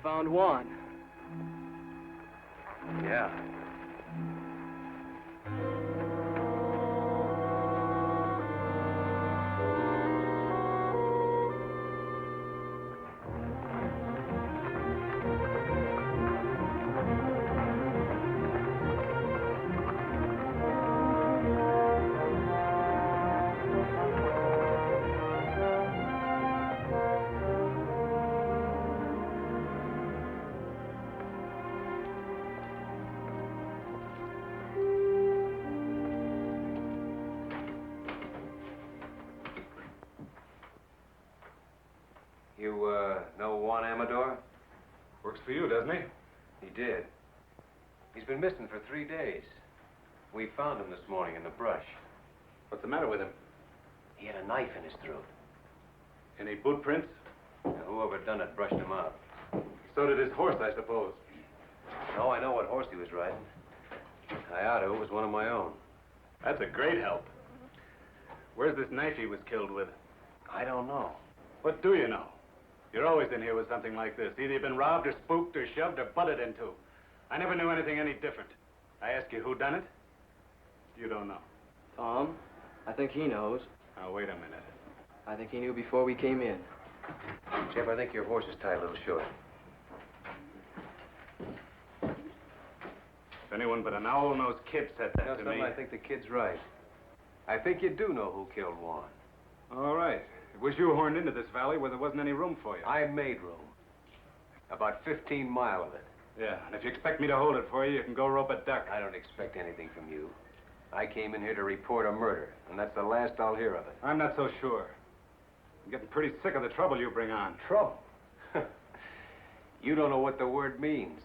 found Juan. Yeah. Know Juan Amador? Works for you, doesn't he? He did. He's been missing for 3 days. We found him this morning in the brush. What's the matter with him? He had a knife in his throat. Any boot prints? Now, whoever done it brushed him out. So did his horse, I suppose. No, I know what horse he was riding. I ought to. It was one of my own. That's a great help. Where's this knife he was killed with? I don't know. What do you know? You're always in here with something like this. Either you've been robbed or spooked or shoved or butted into. I never knew anything any different. I ask you who done it? You don't know. Tom, I think he knows. Now, wait a minute. I think he knew before we came in. Jeff, I think your horse is tied a little short. If anyone but an owl-nosed kid said that to me... I think the kid's right. I think you do know who killed Juan. All right. It was you horned into this valley where there wasn't any room for you. I made room. About 15 mile of it. Yeah, and if you expect me to hold it for you, you can go rope a duck. I don't expect anything from you. I came in here to report a murder, and that's the last I'll hear of it. I'm not so sure. I'm getting pretty sick of the trouble you bring on. Trouble? You don't know what the word means.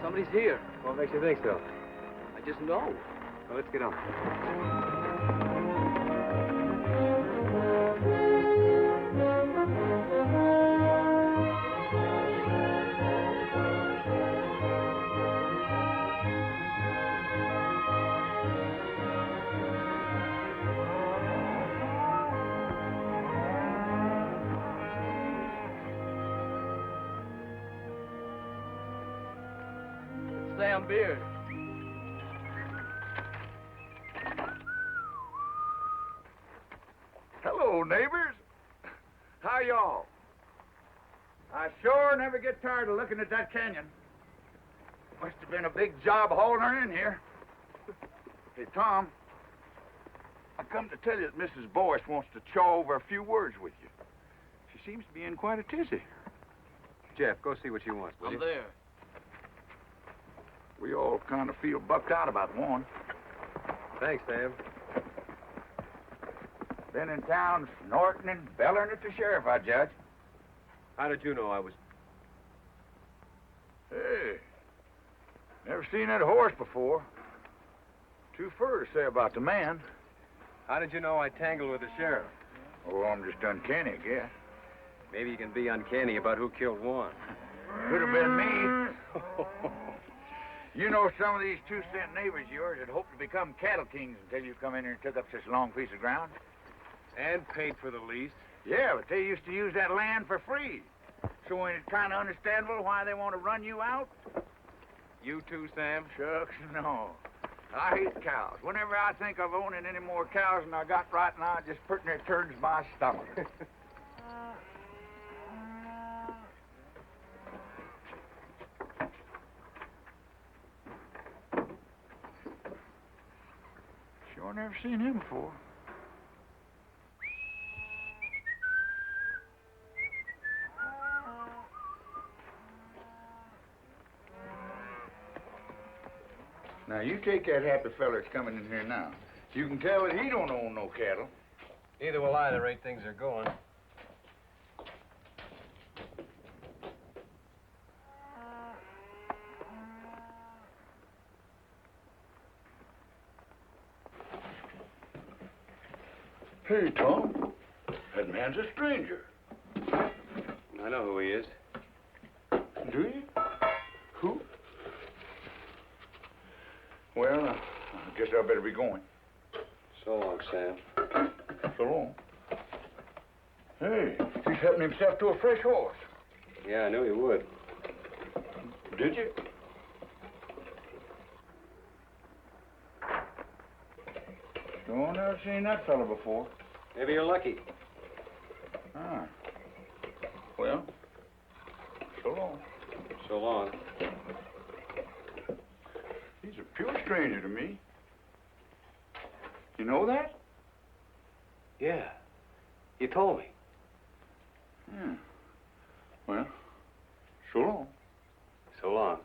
Somebody's here. What makes you think so? I just know. Well, let's get on. Sam Beard. Hello, neighbors. How y'all? I sure never get tired of looking at that canyon. Must have been a big job hauling her in here. Hey, Tom, I come to tell you that Mrs. Boyce wants to chaw over a few words with you. She seems to be in quite a tizzy. Jeff, go see what she wants, will I'm you? there. We all kind of feel bucked out about Juan. Thanks, Sam. Been in town snorting and bellering at the sheriff, I judge. How did you know I was... Hey, never seen that horse before. Too fur to say about the man. How did you know I tangled with the sheriff? Oh, I'm just uncanny, I guess. Maybe you can be uncanny about who killed Juan. Could have been me. You know, some of these 2-cent neighbors of yours had hoped to become cattle kings until you come in here and took up such a long piece of ground. And paid for the lease. Yeah, but they used to use that land for free. So ain't it kind of understandable why they want to run you out? You too, Sam? Shucks, no. I hate cows. Whenever I think of owning any more cows than I got right now, it just pretty near turns my stomach. Sure never seen him before. Now, you take that happy fella that's coming in here now. You can tell that he don't own no cattle. Neither will I, the rate things are going. Hey, Tom. That man's a stranger. I know who he is. Do you? Who? Well, I guess I better be going. So long, Sam. So long. Hey, he's helping himself to a fresh horse. Yeah, I knew he would. Did you? No, I've never seen that fella before. Maybe you're lucky. Ah. Well, so long. So long. He's a pure stranger to me. You know that? Yeah. You told me. Yeah. Well, so long. So long.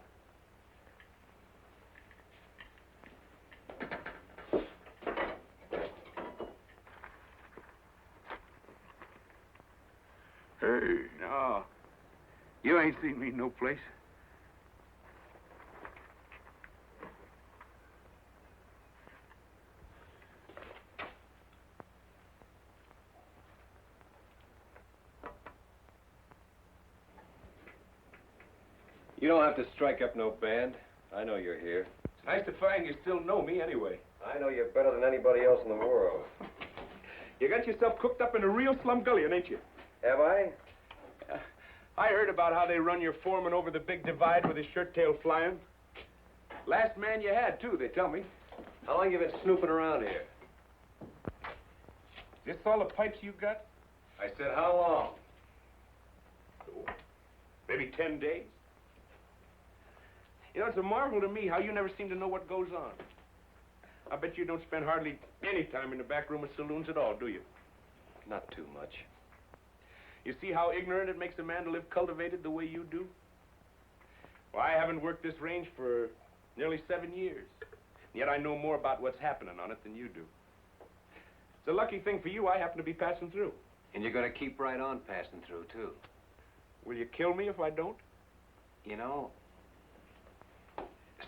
Hey, no. You ain't seen me no place. You don't have to strike up no band. I know you're here. It's nice to find you still know me anyway. I know you better than anybody else in the world. You got yourself cooked up in a real slumgullion, ain't you? Have I? I heard about how they run your foreman over the big divide with his shirt tail flying. Last man you had, too, they tell me. How long you been snooping around here? This all the pipes you got? I said, how long? Maybe 10 days. You know, it's a marvel to me how you never seem to know what goes on. I bet you don't spend hardly any time in the back room of saloons at all, do you? Not too much. You see how ignorant it makes a man to live cultivated the way you do? Well, I haven't worked this range for nearly 7 years. Yet I know more about what's happening on it than you do. It's a lucky thing for you I happen to be passing through. And you're going to keep right on passing through, too. Will you kill me if I don't? You know,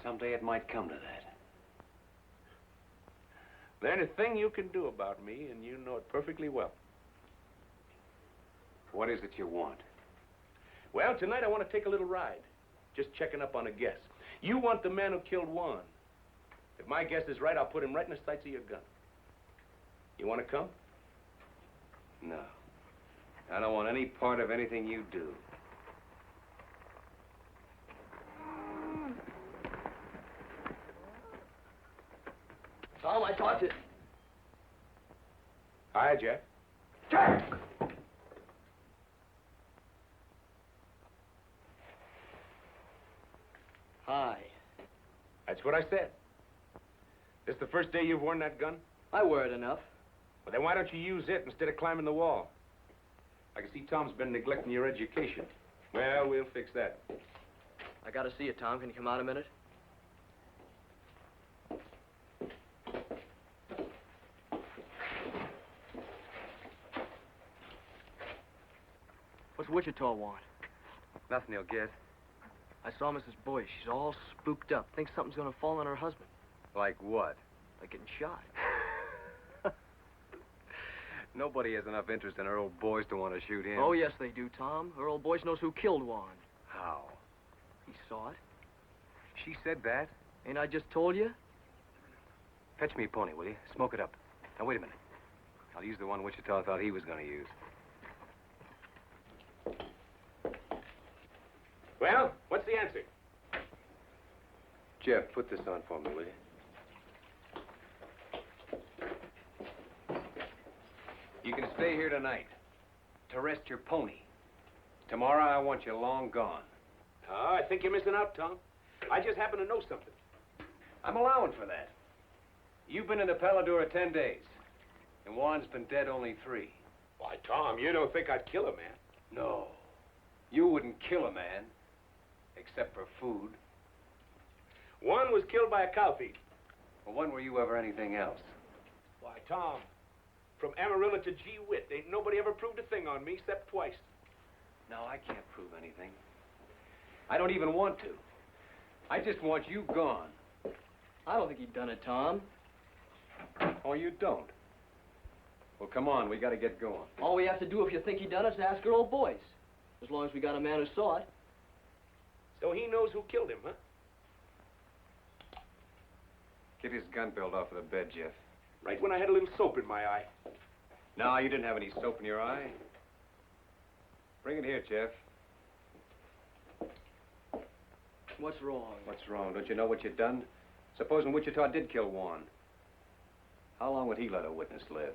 someday it might come to that. There ain't a thing you can do about me, and you know it perfectly well. What is it you want? Well, tonight I want to take a little ride. Just checking up on a guess. You want the man who killed Juan. If my guess is right, I'll put him right in the sights of your gun. You want to come? No. I don't want any part of anything you do. Tom, I taught you. Hi, Jack. Jack! Hi. That's what I said. This the first day you've worn that gun? I wear it enough. Well, then why don't you use it instead of climbing the wall? I can see Tom's been neglecting your education. Well, we'll fix that. I gotta see you, Tom. Can you come out a minute? What's Wichita want? Nothing you'll get. I saw Mrs. Boyce. She's all spooked up. Thinks something's gonna fall on her husband. Like what? Like getting shot. Nobody has enough interest in her old boys to want to shoot him. Oh, yes, they do, Tom. Her old Boyce knows who killed Juan. How? He saw it. She said that? Ain't I just told you? Fetch me a pony, will you? Smoke it up. Now, wait a minute. I'll use the one Wichita thought he was going to use. Well, what's the answer? Jeff, put this on for me, will you? You can stay here tonight to rest your pony. Tomorrow, I want you long gone. Oh, I think you're missing out, Tom. I just happen to know something. I'm allowing for that. You've been in the Paladura 10 days, and Juan's been dead only 3. Why, Tom, you don't think I'd kill a man. No. You wouldn't kill a man, except for food. One was killed by a cow thief. Well, when were you ever anything else? Why, Tom, from Amarillo to Gee Whitt, ain't nobody ever proved a thing on me except twice. No, I can't prove anything. I don't even want to. I just want you gone. I don't think he'd done it, Tom. Oh, you don't? Well, come on, we got to get going. All we have to do if you think he done it is ask her old Boyce. As long as we got a man who saw it. So he knows who killed him, huh? Get his gun belt off of the bed, Jeff. Right when I had a little soap in my eye. No, you didn't have any soap in your eye. Bring it here, Jeff. What's wrong? What's wrong? Don't you know what you've done? Supposing Wichita did kill Juan. How long would he let a witness live?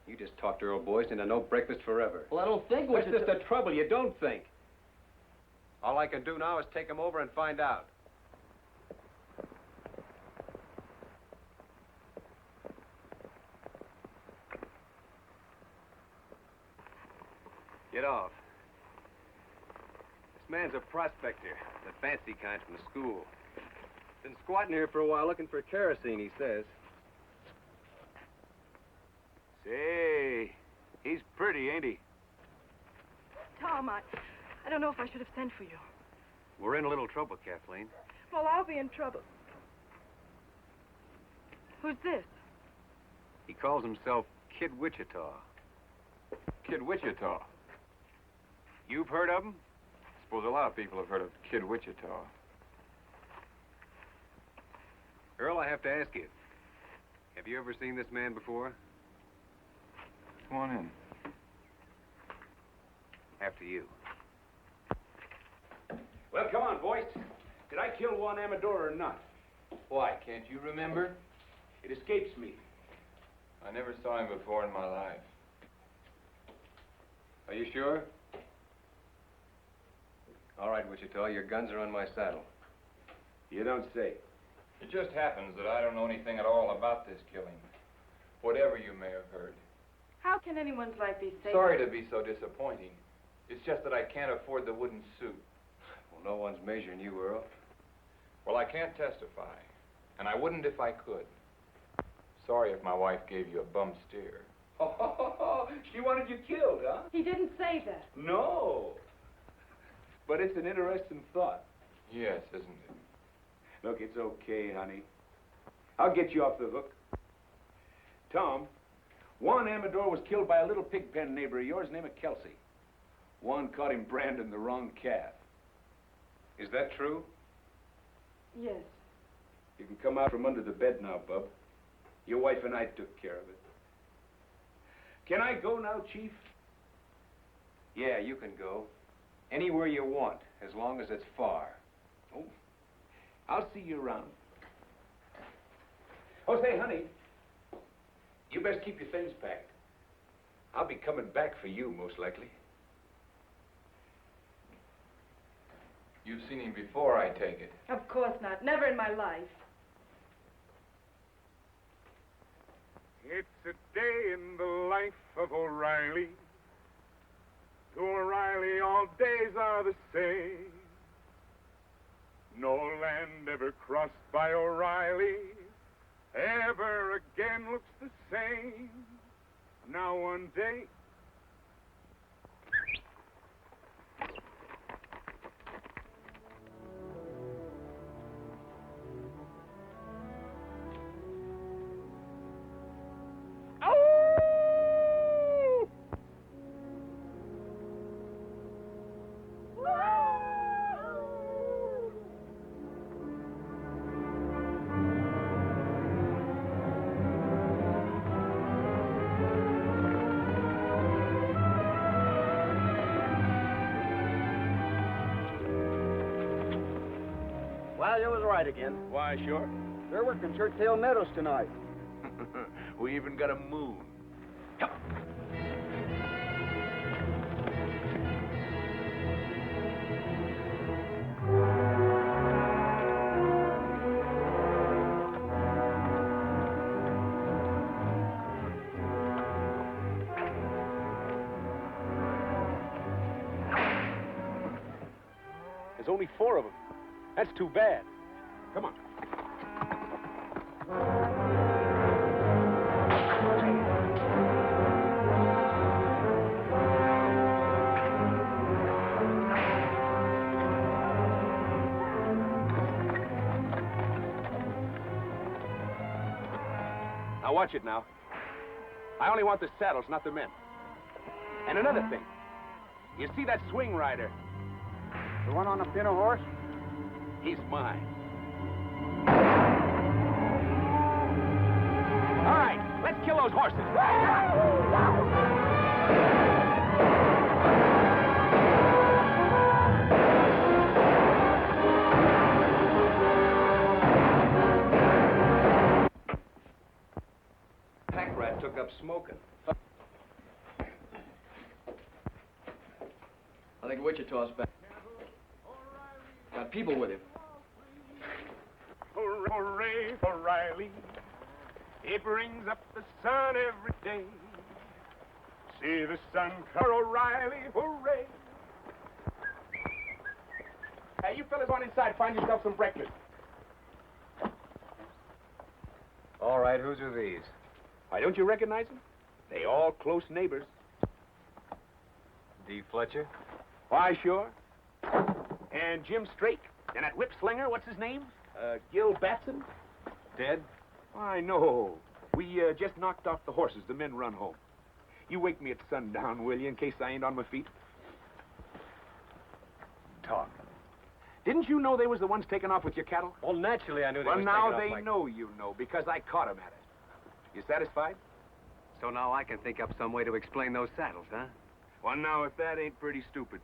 You just talked Earl Boyce into no breakfast forever. Well, I don't think What's just the trouble? You don't think. All I can do now is take him over and find out. Get off. This man's a prospector, the fancy kind from the school. Been squatting here for a while looking for kerosene, he says. Say, he's pretty, ain't he? Tom, I don't know if I should have sent for you. We're in a little trouble, Kathleen. Well, I'll be in trouble. Who's this? He calls himself Kid Wichita. Kid Wichita. You've heard of him? Suppose a lot of people have heard of Kid Wichita. Earl, I have to ask you. Have you ever seen this man before? Come on in. After you. Well, come on, boys. Did I kill Juan Amador or not? Why, can't you remember? It escapes me. I never saw him before in my life. Are you sure? All right, Wichita, your guns are on my saddle. You don't say. It just happens that I don't know anything at all about this killing. Whatever you may have heard. How can anyone's life be safe? Sorry to be so disappointing. It's just that I can't afford the wooden suit. Well, no one's measuring you, Earl. Well, I can't testify. And I wouldn't if I could. Sorry if my wife gave you a bum steer. Oh, she wanted you killed, huh? He didn't say that. No. But it's an interesting thought. Yes, isn't it? Look, it's okay, honey. I'll get you off the hook. Tom, Juan Amador was killed by a little pig pen neighbor of yours named Kelsey. Juan caught him branding the wrong calf. Is that true? Yes. You can come out from under the bed now, Bub. Your wife and I took care of it. Can I go now, Chief? Yeah, you can go. Anywhere you want, as long as it's far. Oh, I'll see you around. Oh, say, honey, you best keep your things packed. I'll be coming back for you, most likely. You've seen him before, I take it. Of course not. Never in my life. It's a day in the life of O'Reilly. To O'Reilly, all days are the same. No land ever crossed by O'Reilly ever again looks the same. Now one day... Well, you was right again. Why, sure. They're working Churchill Meadows tonight. We even got a moon. There's only 4 of them. That's too bad. Come on. Now watch it now. I only want the saddles, not the men. And another thing. You see that swing rider? The one on the pinto horse? He's mine. All right, let's kill those horses. Pack rat took up smoking. I think Wichita's back. Got people with him. Hooray for Riley. He brings up the sun every day. See the sun come, O'Reilly, hooray. Hey, you fellas on inside, find yourself some breakfast. All right, whose are these? Why, don't you recognize them? They all close neighbors. D. Fletcher? Why, sure. And Jim Strake. And that whip slinger, what's his name? Gil Batson? Dead? Why, no. We just knocked off the horses. The men run home. You wake me at sundown, will you, in case I ain't on my feet? Talk. Didn't you know they was the ones taking off with your cattle? Well, naturally, I knew they Well, was now taking they off my... know you know, because I caught 'em at it. You satisfied? So now I can think up some way to explain those saddles, huh? Well, now, if that ain't pretty stupid.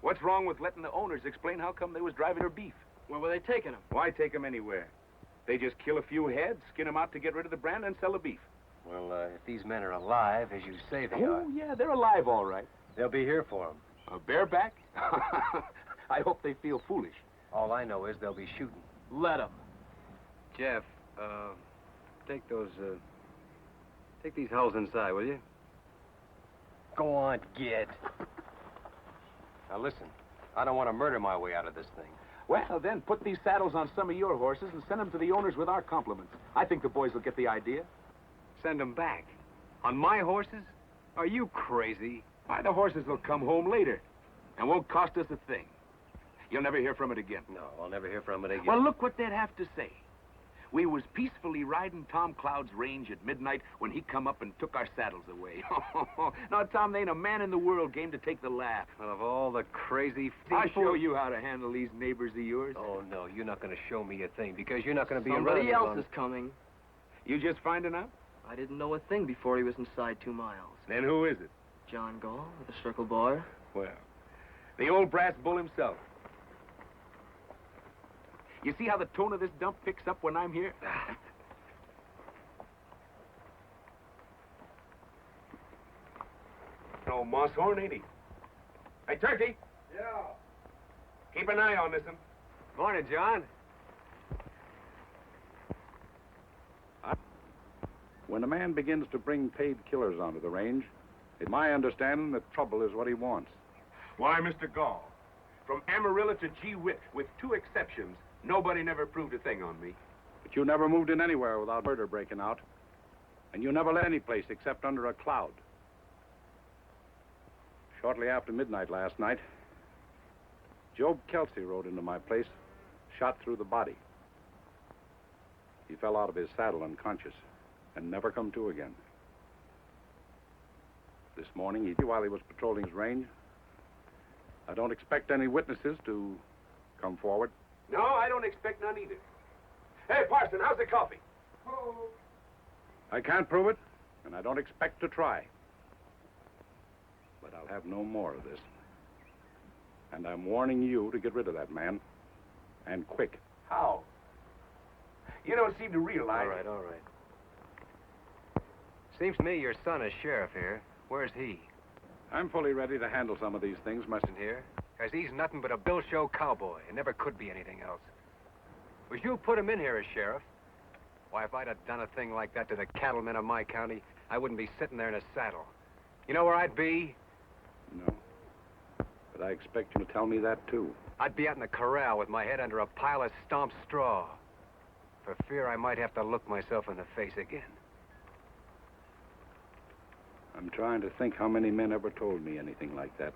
What's wrong with letting the owners explain how come they was driving their beef? Where were they taking him? Why take 'em anywhere? They just kill a few heads, skin 'em out to get rid of the brand, and sell the beef. Well, if these men are alive, as you say they are, Oh, yeah, they're alive, all right. they'll be here for them. A bareback? I hope they feel foolish. All I know is they'll be shooting. Let him. Jeff, take those, take these hulls inside, will you? Go on, get. Now listen, I don't want to murder my way out of this thing. Well, then, put these saddles on some of your horses and send them to the owners with our compliments. I think the boys will get the idea. Send them back. On my horses? Are you crazy? Why, the horses will come home later and won't cost us a thing. You'll never hear from it again. No, I'll never hear from it again. Well, look what they'd have to say. We was peacefully riding Tom Cloud's range at midnight when he come up and took our saddles away. Now, Tom, there ain't a man in the world game to take the laugh. Well, of all the crazy I'll people... show you how to handle these neighbors of yours. Oh, no, you're not going to show me a thing because you're not going to be Somebody around. else is coming. You just finding out? I didn't know a thing before he was inside 2 miles. Then who is it? John Gall with the Circle Bar. Well, the old brass bull himself. You see how the tone of this dump picks up when I'm here? No moss horn, ain't he? Hey, Turkey. Yeah. Keep an eye on this one. Morning, John. When a man begins to bring paid killers onto the range, it's my understanding that trouble is what he wants. Why, Mr. Gall, from Amarillo to Gee Whit, with 2 exceptions, nobody never proved a thing on me. But you never moved in anywhere without murder breaking out. And you never left any place except under a cloud. Shortly after midnight last night, Job Kelsey rode into my place, shot through the body. He fell out of his saddle unconscious and never come to again. This morning, while he was patrolling his range, I don't expect any witnesses to come forward. No, I don't expect none either. Hey, Parson, how's the coffee? I can't prove it, and I don't expect to try. But I'll have no more of this. And I'm warning you to get rid of that man. And quick. How? You don't seem to realize... All right. Seems to me your son is sheriff here. Where's he? I'm fully ready to handle some of these things, Isn't here? Because he's nothing but a Bill Show cowboy and never could be anything else. Was you put him in here as sheriff? Why, if I'd have done a thing like that to the cattlemen of my county, I wouldn't be sitting there in a saddle. You know where I'd be? No. But I expect you to tell me that, too. I'd be out in the corral with my head under a pile of stomped straw, for fear I might have to look myself in the face again. I'm trying to think how many men ever told me anything like that.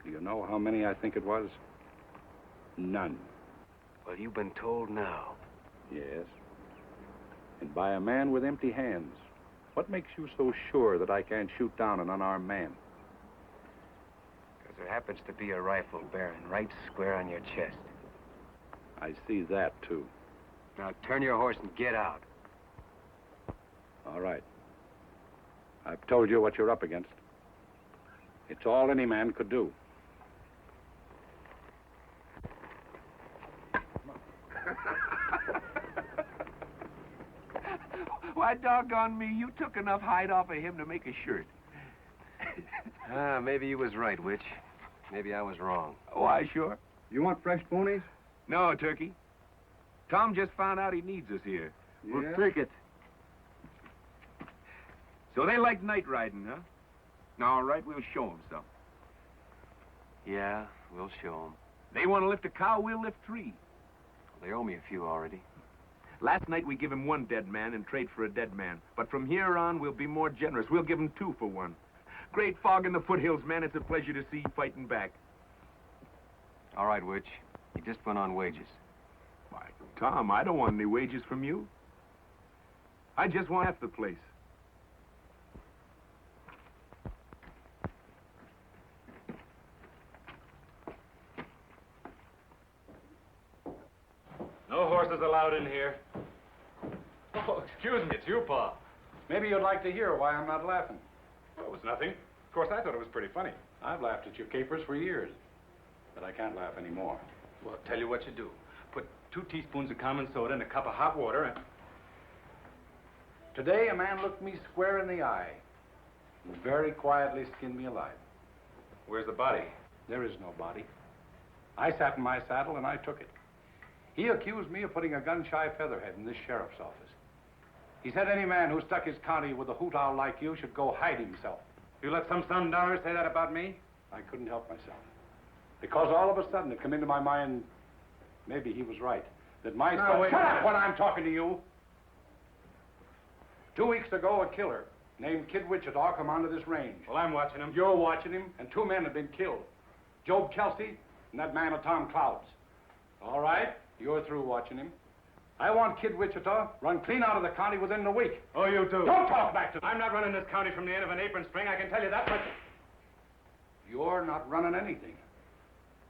Do you know how many I think it was? None. Well, you've been told now. Yes. And by a man with empty hands. What makes you so sure that I can't shoot down an unarmed man? Because there happens to be a rifle bearing right square on your chest. I see that, too. Now turn your horse and get out. All right. I've told you what you're up against. It's all any man could do. Why, doggone me, you took enough hide off of him to make a shirt. Maybe you was right, Witch. Maybe I was wrong. Why, sure. You want fresh ponies? No, Turkey. Tom just found out he needs us here. We'll take it. So they like night riding, huh? All right, we'll show them some. Yeah, we'll show them. They want to lift a cow, we'll lift 3. They owe me a few already. Last night we give him 1 dead man and trade for a dead man. But from here on, we'll be more generous. We'll give him 2 for 1. Great fog in the foothills, man. It's a pleasure to see you fighting back. All right, Witch. You just went on wages. Why, Tom, I don't want any wages from you. I just want half the place. No horses allowed in here. Oh, excuse me, it's you, Pa. Maybe you'd like to hear why I'm not laughing. Well, it was nothing. Of course, I thought it was pretty funny. I've laughed at your capers for years, but I can't laugh anymore. Well, I'll tell you what you do. Put 2 teaspoons of common soda in a cup of hot water and... Today, a man looked me square in the eye and very quietly skinned me alive. Where's the body? There is no body. I sat in my saddle and I took it. He accused me of putting a gun-shy featherhead in this sheriff's office. He said any man who stuck his county with a hoot owl like you should go hide himself. You let some Sundowners say that about me? I couldn't help myself. Because all of a sudden it came into my mind, maybe he was right, that my son... Shut up when I'm talking to you! 2 weeks ago, a killer named Kid Wichita come onto this range. Well, I'm watching him. You're watching him, and 2 men have been killed. Job Kelsey and that man of Tom Cloud's. All right, you're through watching him. I want Kid Wichita run clean out of the county within the week. Oh, you too. Don't talk back to me. I'm not running this county from the end of an apron string, I can tell you that much. You're not running anything,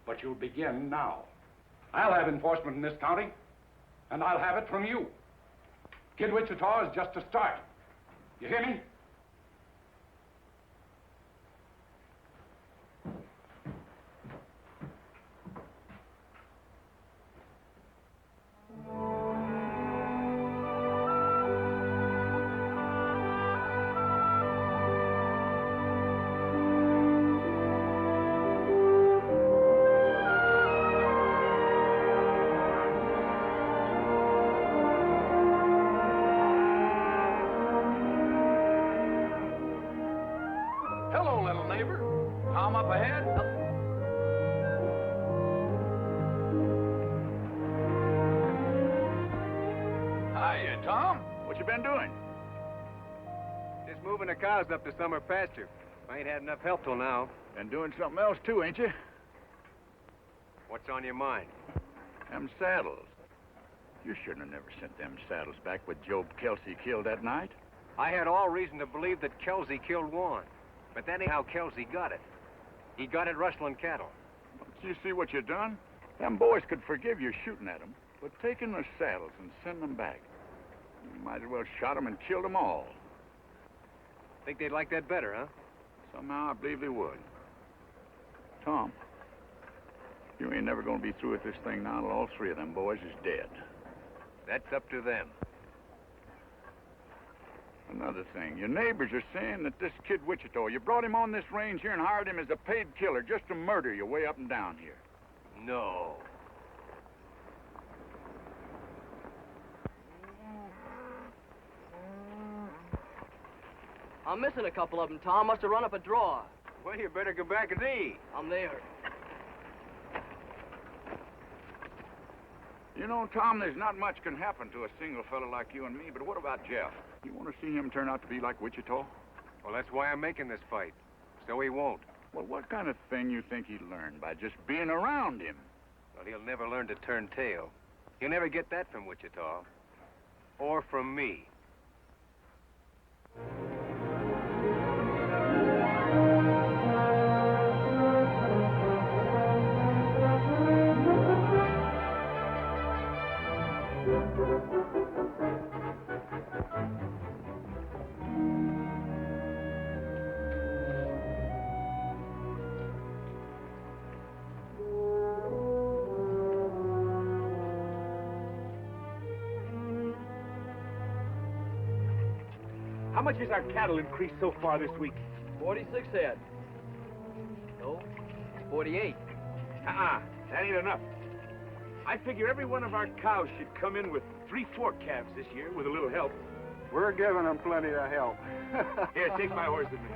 but you'll begin now. I'll have enforcement in this county, and I'll have it from you. Kid Wichita is just a start. You hear me? Hello, little neighbor. Tom up ahead? Hiya, Tom. What you been doing? Just moving the cows up to summer pasture. I ain't had enough help till now. Been doing something else, too, ain't you? What's on your mind? Them saddles. You shouldn't have never sent them saddles back with Job Kelsey killed that night. I had all reason to believe that Kelsey killed Juan. But that ain't how Kelsey got it. He got it rustling cattle. Don't you see what you done? Them boys could forgive you shooting at them, but taking their saddles and sending them back. You might as well shot them and killed them all. Think they'd like that better, huh? Somehow I believe they would. Tom, you ain't never gonna be through with this thing now till all 3 of them boys is dead. That's up to them. Another thing, your neighbors are saying that this Kid Wichita, you brought him on this range here and hired him as a paid killer just to murder you way up and down here. No. I'm missing a couple of them, Tom. Must have run up a draw. Well, you better go back and see. I'm there. You know, Tom, there's not much can happen to a single fella like you and me, but what about Jeff? You want to see him turn out to be like Wichita? Well, that's why I'm making this fight. So he won't. Well, what kind of thing you think he'd learn by just being around him? Well, he'll never learn to turn tail. He'll never get that from Wichita. Or from me. How much has our cattle increased so far this week? 46 head. No, 48. That ain't enough. I figure every one of our cows should come in with 3/4 calves this year with a little help. We're giving them plenty of help. Here, take my horse with me.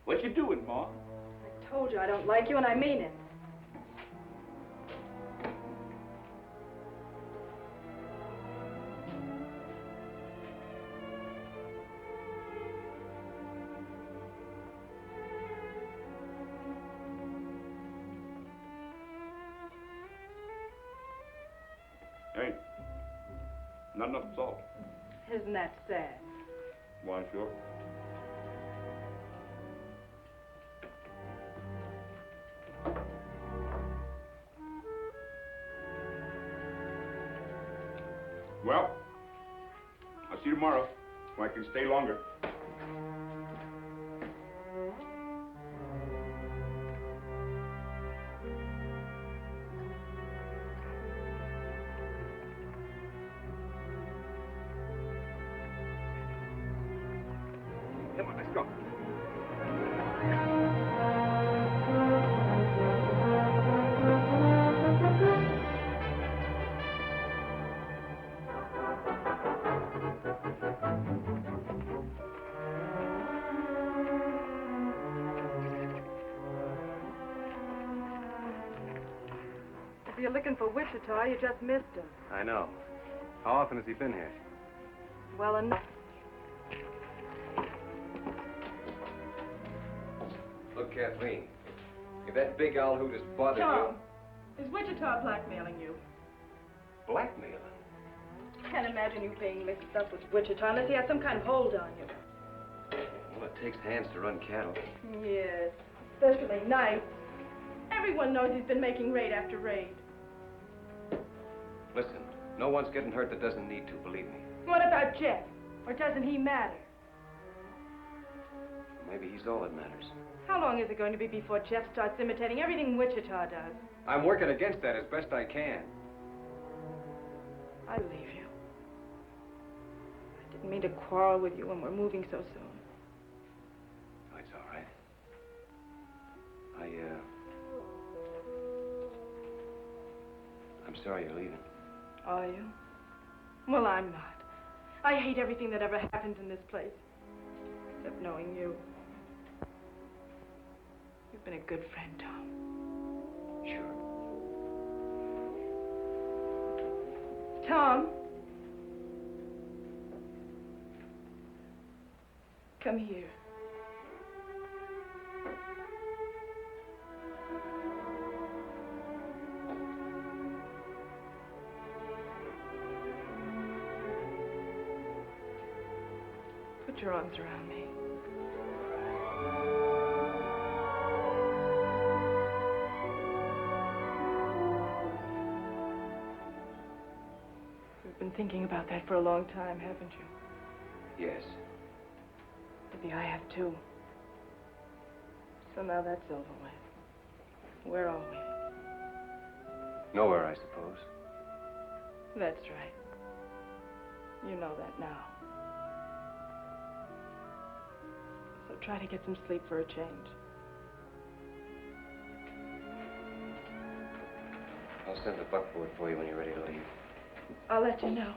What you doing, Ma? I told you I don't like you, and I mean it. Hey, not enough salt. Isn't that sad? Why, sure. Well, I'll see you tomorrow, so I can stay longer. Come on, let's go. If you're looking for Wichita, you just missed him. I know. How often has he been here? Well enough. Look, Kathleen, if that big owl hoot has bothered Tom, is Wichita blackmailing you? you... Blackmailing? Can't imagine you being mixed up with Wichita unless he has some kind of hold on you. Well, it takes hands to run cattle. Yes, especially nights. Everyone knows he's been making raid after raid. Listen, no one's getting hurt that doesn't need to, believe me. What about Jeff? Or doesn't he matter? Maybe he's all that matters. How long is it going to be before Jeff starts imitating everything Wichita does? I'm working against that as best I can. I leave you. I didn't mean to quarrel with you when we're moving so soon. Oh, it's all right. I'm sorry you're leaving. Are you? Well, I'm not. I hate everything that ever happened in this place. Except knowing you. You've been a good friend, Tom. Sure. Tom. Come here. Put your arms around me. You've been thinking about that for a long time, haven't you? Yes. Maybe I have too. So now that's over with. Where are we? Nowhere, I suppose. That's right. You know that now. So try to get some sleep for a change. I'll send the buckboard for you when you're ready to leave. I'll let you know.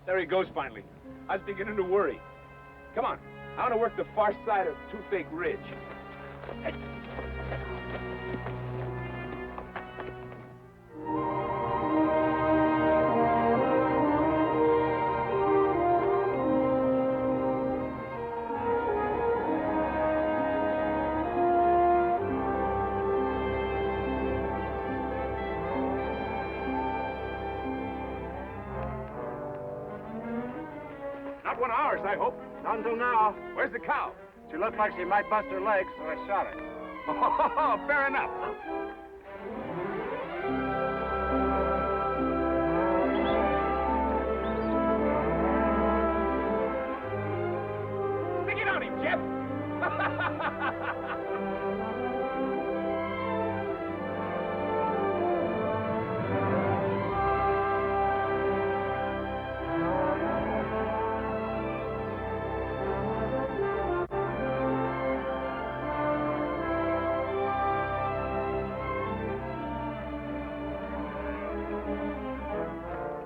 There he goes finally. I was beginning to worry. Come on. I want to work the far side of Toothache Ridge. Hey. Not one of ours, I hope. Not until now. Where's the cow? She looked like she might bust her legs, so I shot her. Oh, fair enough. Stick it on him, Jeff.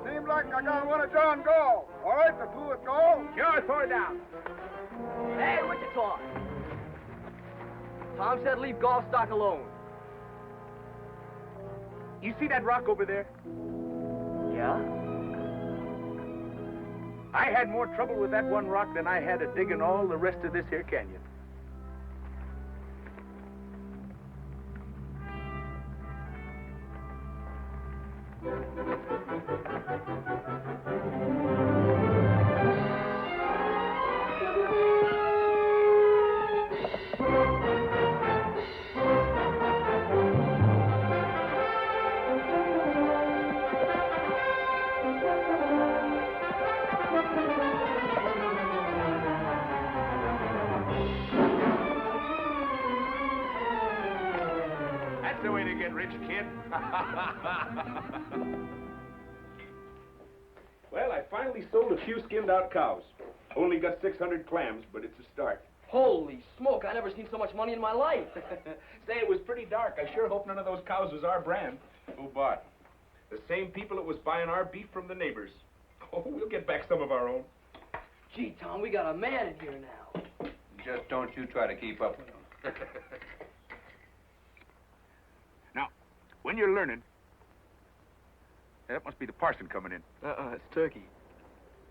Seems like I got one of John go. All right, the two at go. Sure, throw it down. Hey, Wichita! Tom said leave golf stock alone. You see that rock over there? Yeah? I had more trouble with that one rock than I had at digging all the rest of this here canyon. That's the way to get rich, kid. Well, I finally sold a few skinned-out cows. Only got 600 clams, but it's a start. Holy smoke, I never seen so much money in my life. Say, it was pretty dark. I sure hope none of those cows was our brand. Who bought? The same people that was buying our beef from the neighbors. Oh, we'll get back some of our own. Gee, Tom, we got a man in here now. Just don't you try to keep up with them. Now, when you're learning, that must be the parson coming in. It's Turkey.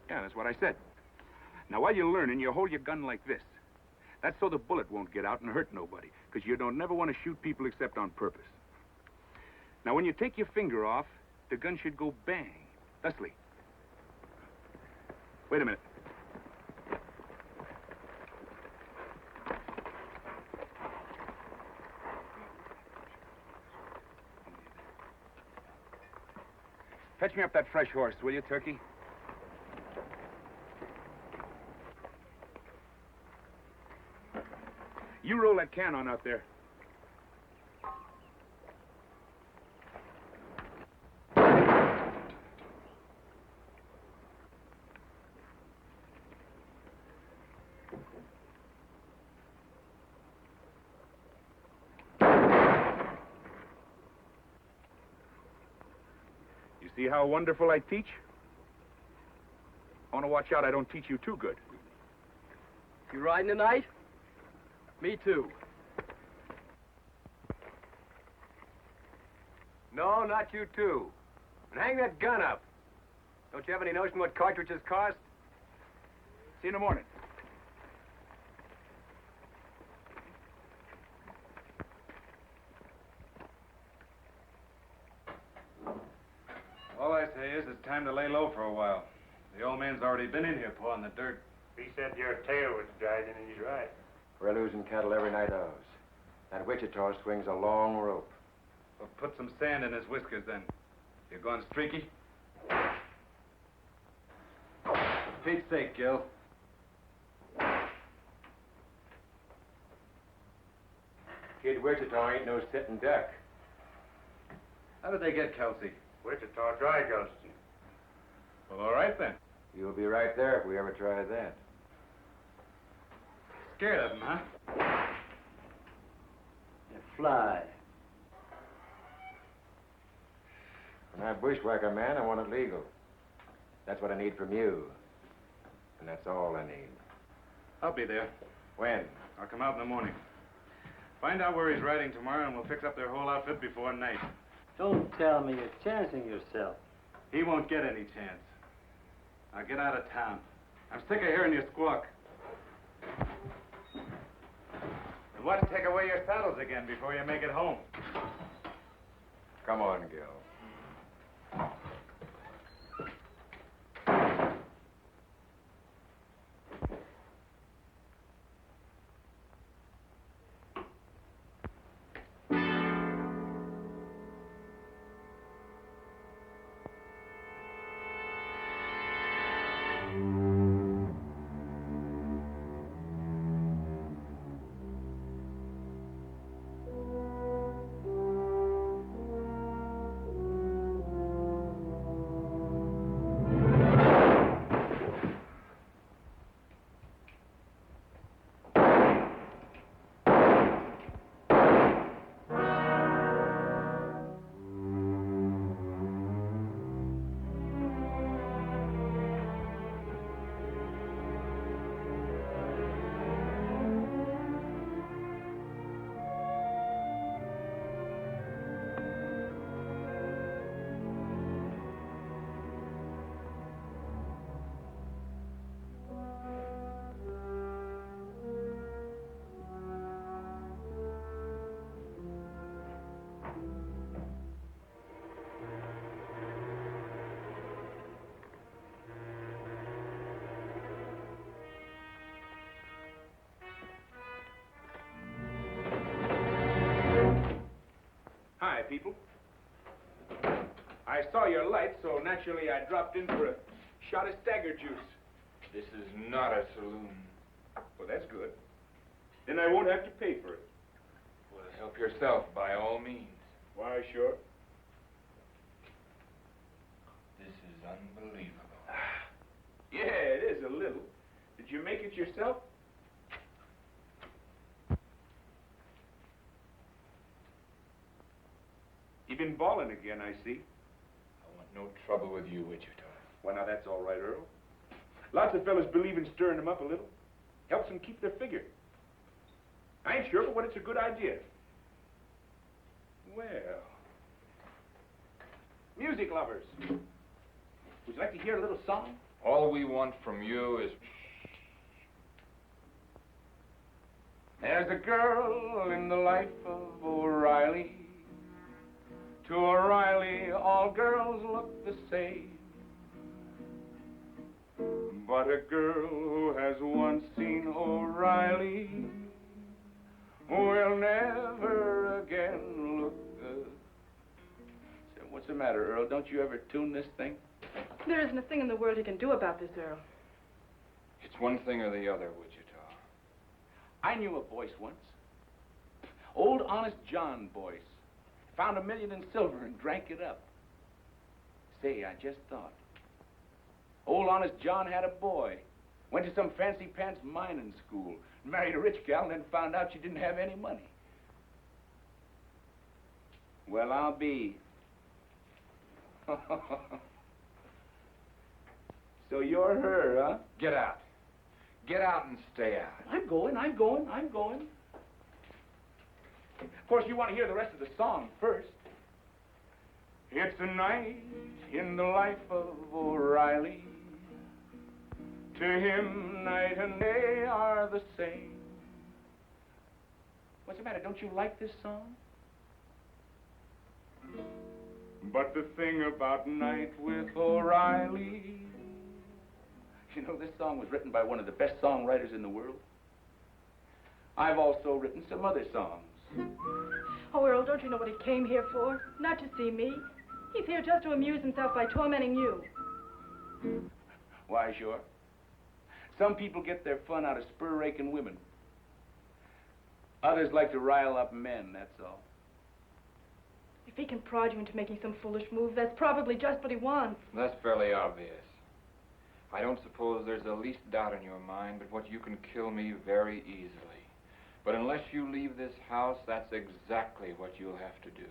Yeah, that's what I said. Now, while you're learning, you hold your gun like this. That's so the bullet won't get out and hurt nobody, because you don't never want to shoot people except on purpose. Now, when you take your finger off, the gun should go bang, thusly. Wait a minute. Fetch me up that fresh horse, will you, Turkey? You roll that can on out there. You see how wonderful I teach? I want to watch out I don't teach you too good. You riding tonight? Me too. No, not you too. And hang that gun up. Don't you have any notion what cartridges cost? See you in the morning. All I say is it's time to lay low for a while. The old man's already been in here pawing the dirt. He said your tail was dragging, and he's right. We're losing cattle every night of us. That Wichita swings a long rope. Well, put some sand in his whiskers, then. You going streaky? For Pete's sake, Gil. Kid Wichita ain't no sitting duck. How did they get Kelsey? Wichita dry ghosting. Well, all right, then. You'll be right there if we ever try that. Scared of him, huh? You fly. When I bushwhack a man, I want it legal. That's what I need from you. And that's all I need. I'll be there. When? I'll come out in the morning. Find out where he's riding tomorrow, and we'll fix up their whole outfit before night. Don't tell me you're chancing yourself. He won't get any chance. Now get out of town. I'm sick of hearing you squawk. And watch take away your saddles again before you make it home. Come on, Gil. Hi, people. I saw your light, so naturally I dropped in for a shot of stagger juice. This is not a saloon. Well, that's good. Then I won't have to pay for it. Well, help yourself by all means. Why, sure. This is unbelievable. Yeah, it is a little. Did you make it yourself? You've been balling again, I see. I want no trouble with you, Wichita. Well, now, that's all right, Earl. Lots of fellas believe in stirring them up a little. Helps them keep their figure. I ain't sure, but what it's a good idea. Well, music lovers. Would you like to hear a little song? All we want from you is... There's a girl in the life of O'Reilly. To O'Reilly, all girls look the same. But a girl who has once seen O'Reilly will never again look good. So what's the matter, Earl? Don't you ever tune this thing? There isn't a thing in the world you can do about this, Earl. It's one thing or the other, Wichita. I knew a voice once. Old Honest John Boyce. Found $1 million in silver and drank it up. Say, I just thought. Old Honest John had a boy. Went to some fancy pants mining school. Married a rich gal and then found out she didn't have any money. Well, I'll be. So you're her, huh? Get out. Get out and stay out. I'm going. Of course, you want to hear the rest of the song first. It's a night in the life of O'Reilly. To him, night and day are the same. What's the matter? Don't you like this song? But the thing about Night with O'Reilly, you know, this song was written by one of the best songwriters in the world. I've also written some other songs. Oh, Earl, don't you know what he came here for? Not to see me. He's here just to amuse himself by tormenting you. Why, sure. Some people get their fun out of spur-raking women. Others like to rile up men, that's all. If he can prod you into making some foolish move, that's probably just what he wants. That's fairly obvious. I don't suppose there's the least doubt in your mind but what you can kill me very easily. But unless you leave this house, that's exactly what you'll have to do.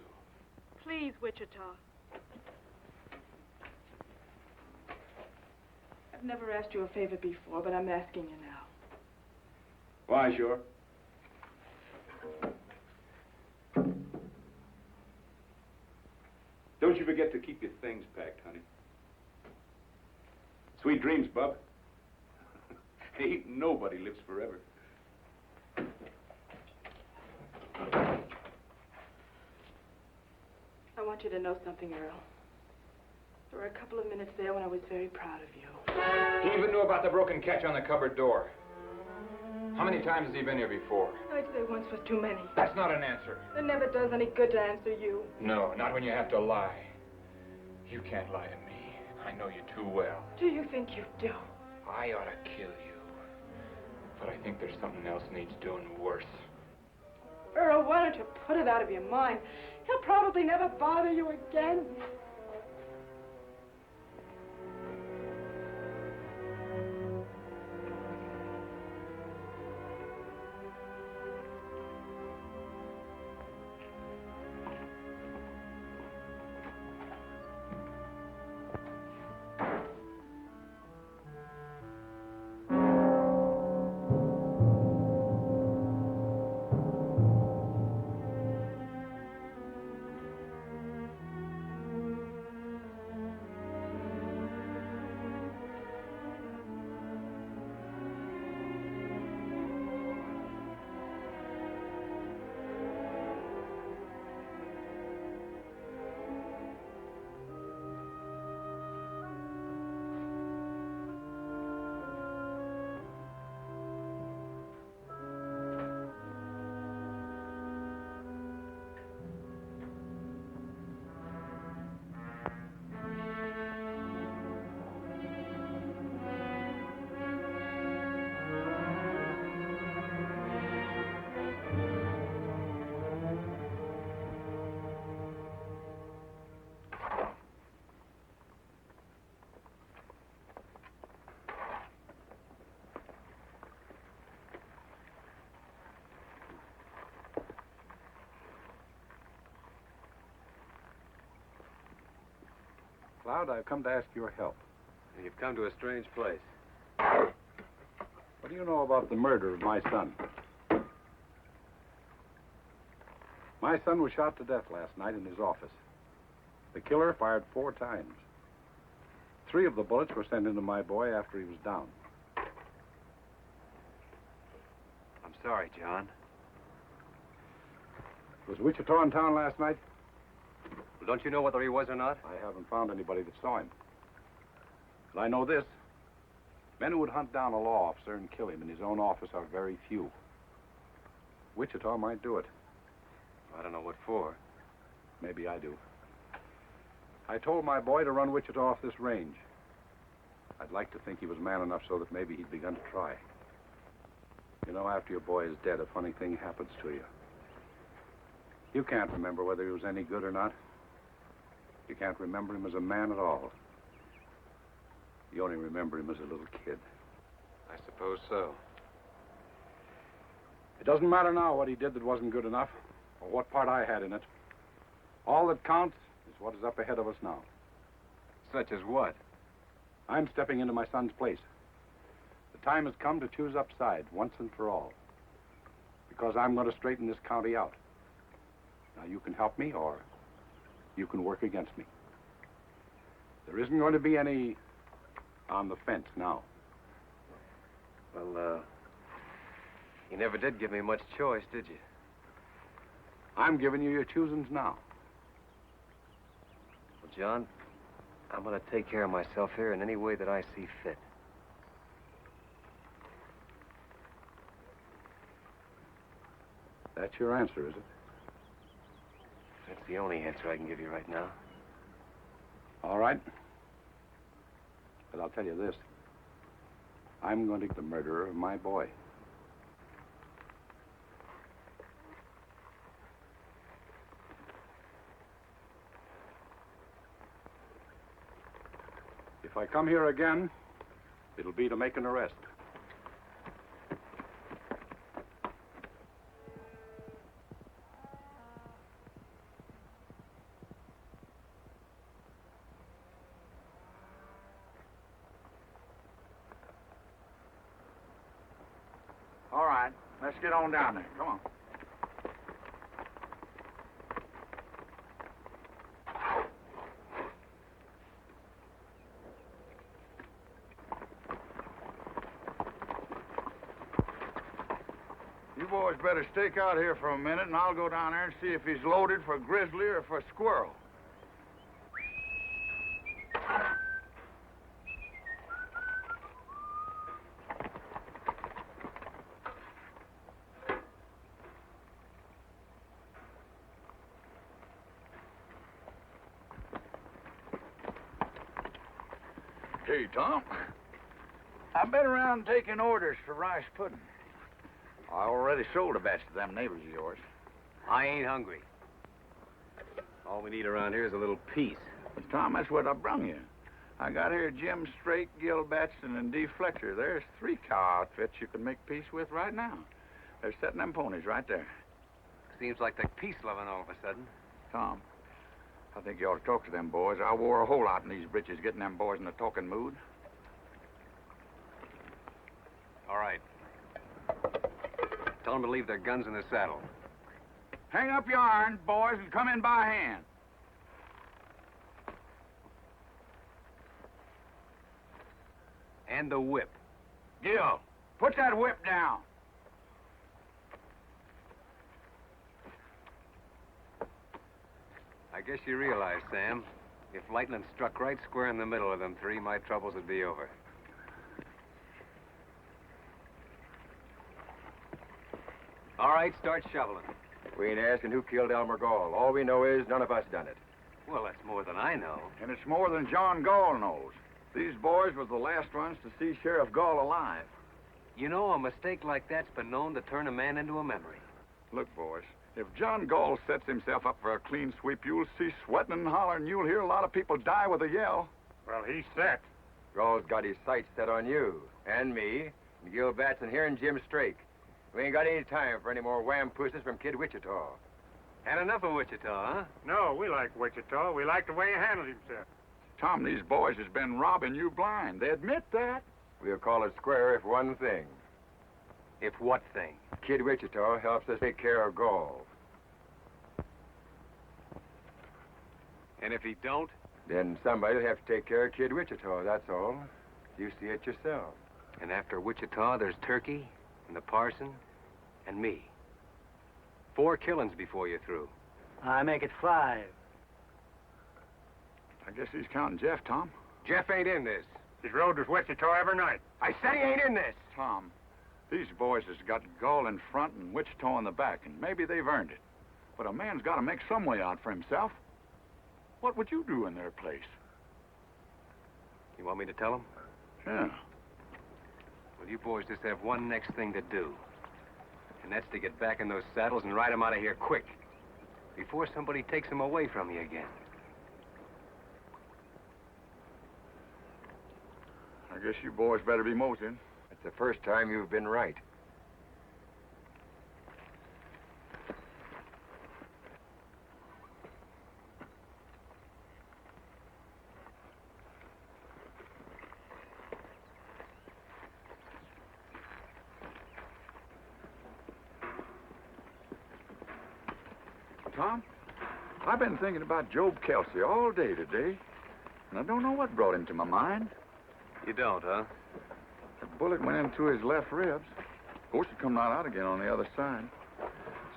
Please, Wichita. I've never asked you a favor before, but I'm asking you now. Why, sure. Don't you forget to keep your things packed, honey. Sweet dreams, Bub. Ain't nobody lives forever. I want you to know something, Earl. There were a couple of minutes there when I was very proud of you. He even knew about the broken catch on the cupboard door. How many times has he been here before? I'd say once was too many. That's not an answer. It never does any good to answer you. No, not when you have to lie. You can't lie to me. I know you too well. Do you think you do? I ought to kill you. But I think there's something else needs doing worse. Earl, why don't you put it out of your mind? He'll probably never bother you again. Cloud, I've come to ask your help. You've come to a strange place. What do you know about the murder of my son? My son was shot to death last night in his office. The killer fired 4 times. 3 of the bullets were sent into my boy after he was down. I'm sorry, John. Was Wichita in town last night? Well, don't you know whether he was or not? I haven't found anybody that saw him. But I know this. Men who would hunt down a law officer and kill him in his own office are very few. Wichita might do it. I don't know what for. Maybe I do. I told my boy to run Wichita off this range. I'd like to think he was man enough so that maybe he'd begun to try. You know, after your boy is dead, a funny thing happens to you. You can't remember whether he was any good or not. You can't remember him as a man at all. You only remember him as a little kid. I suppose so. It doesn't matter now what he did that wasn't good enough, or what part I had in it. All that counts is what is up ahead of us now. Such as what? I'm stepping into my son's place. The time has come to choose upside once and for all. Because I'm going to straighten this county out. Now, you can help me, or you can work against me. There isn't going to be any on the fence now. Well, you never did give me much choice, did you? I'm giving you your choosings now. Well, John, I'm going to take care of myself here in any way that I see fit. That's your answer, is it? That's the only answer I can give you right now. All right. But I'll tell you this. I'm going to get the murderer of my boy. If I come here again, it'll be to make an arrest. All right, let's get on down there. Come on. You boys better stake out here for a minute, and I'll go down there and see if he's loaded for grizzly or for squirrel. Hey, Tom. I've been around taking orders for rice pudding. I already sold a batch to them neighbors of yours. I ain't hungry. All we need around here is a little peace. Tom, that's what I brung you. I got here Jim Straight, Gil Batson, and D. Fletcher. There's 3 cow outfits you can make peace with right now. They're setting them ponies right there. Seems like they're peace-loving all of a sudden. Tom, I think you ought to talk to them boys. I wore a whole lot in these breeches getting them boys in a talking mood. All right. Tell them to leave their guns in the saddle. Hang up your irons, boys, and come in by hand. And the whip. Gil, put that whip down. I guess you realize, Sam, if lightning struck right square in the middle of them 3, my troubles would be over. All right, start shoveling. We ain't asking who killed Elmer Gall. All we know is none of us done it. Well, that's more than I know. And it's more than John Gall knows. These boys were the last ones to see Sheriff Gall alive. You know, a mistake like that's been known to turn a man into a memory. Look, boys, if John Gall sets himself up for a clean sweep, you'll see sweating and hollering. You'll hear a lot of people die with a yell. Well, he's set. Gall's got his sights set on you, and me, and Gil Batson here and Jim Strake. We ain't got any time for any more wham-pusses from Kid Wichita. Had enough of Wichita, huh? No, we like Wichita. We like the way he handled himself. Tom, these boys has been robbing you blind. They admit that. We'll call it square if one thing. If what thing? Kid Wichita helps us take care of Gall. And if he don't? Then somebody'll have to take care of Kid Wichita, that's all. You see it yourself. And after Wichita, there's Turkey, and the parson, and me. 4 killings before you're through. I make it 5. I guess he's counting Jeff, Tom. Jeff ain't in this. He's rode with Wichita every night. I said he ain't in this. Tom, these boys has got Gall in front and Wichita in the back, and maybe they've earned it. But a man's got to make some way out for himself. What would you do in their place? You want me to tell him? Yeah. Well, you boys just have one next thing to do. And that's to get back in those saddles and ride them out of here quick. Before somebody takes them away from you again. I guess you boys better be moseying. It's the first time you've been right. Tom, I've been thinking about Job Kelsey all day today, and I don't know what brought him to my mind. You don't, huh? The bullet went into his left ribs. Of course, it come right out again on the other side.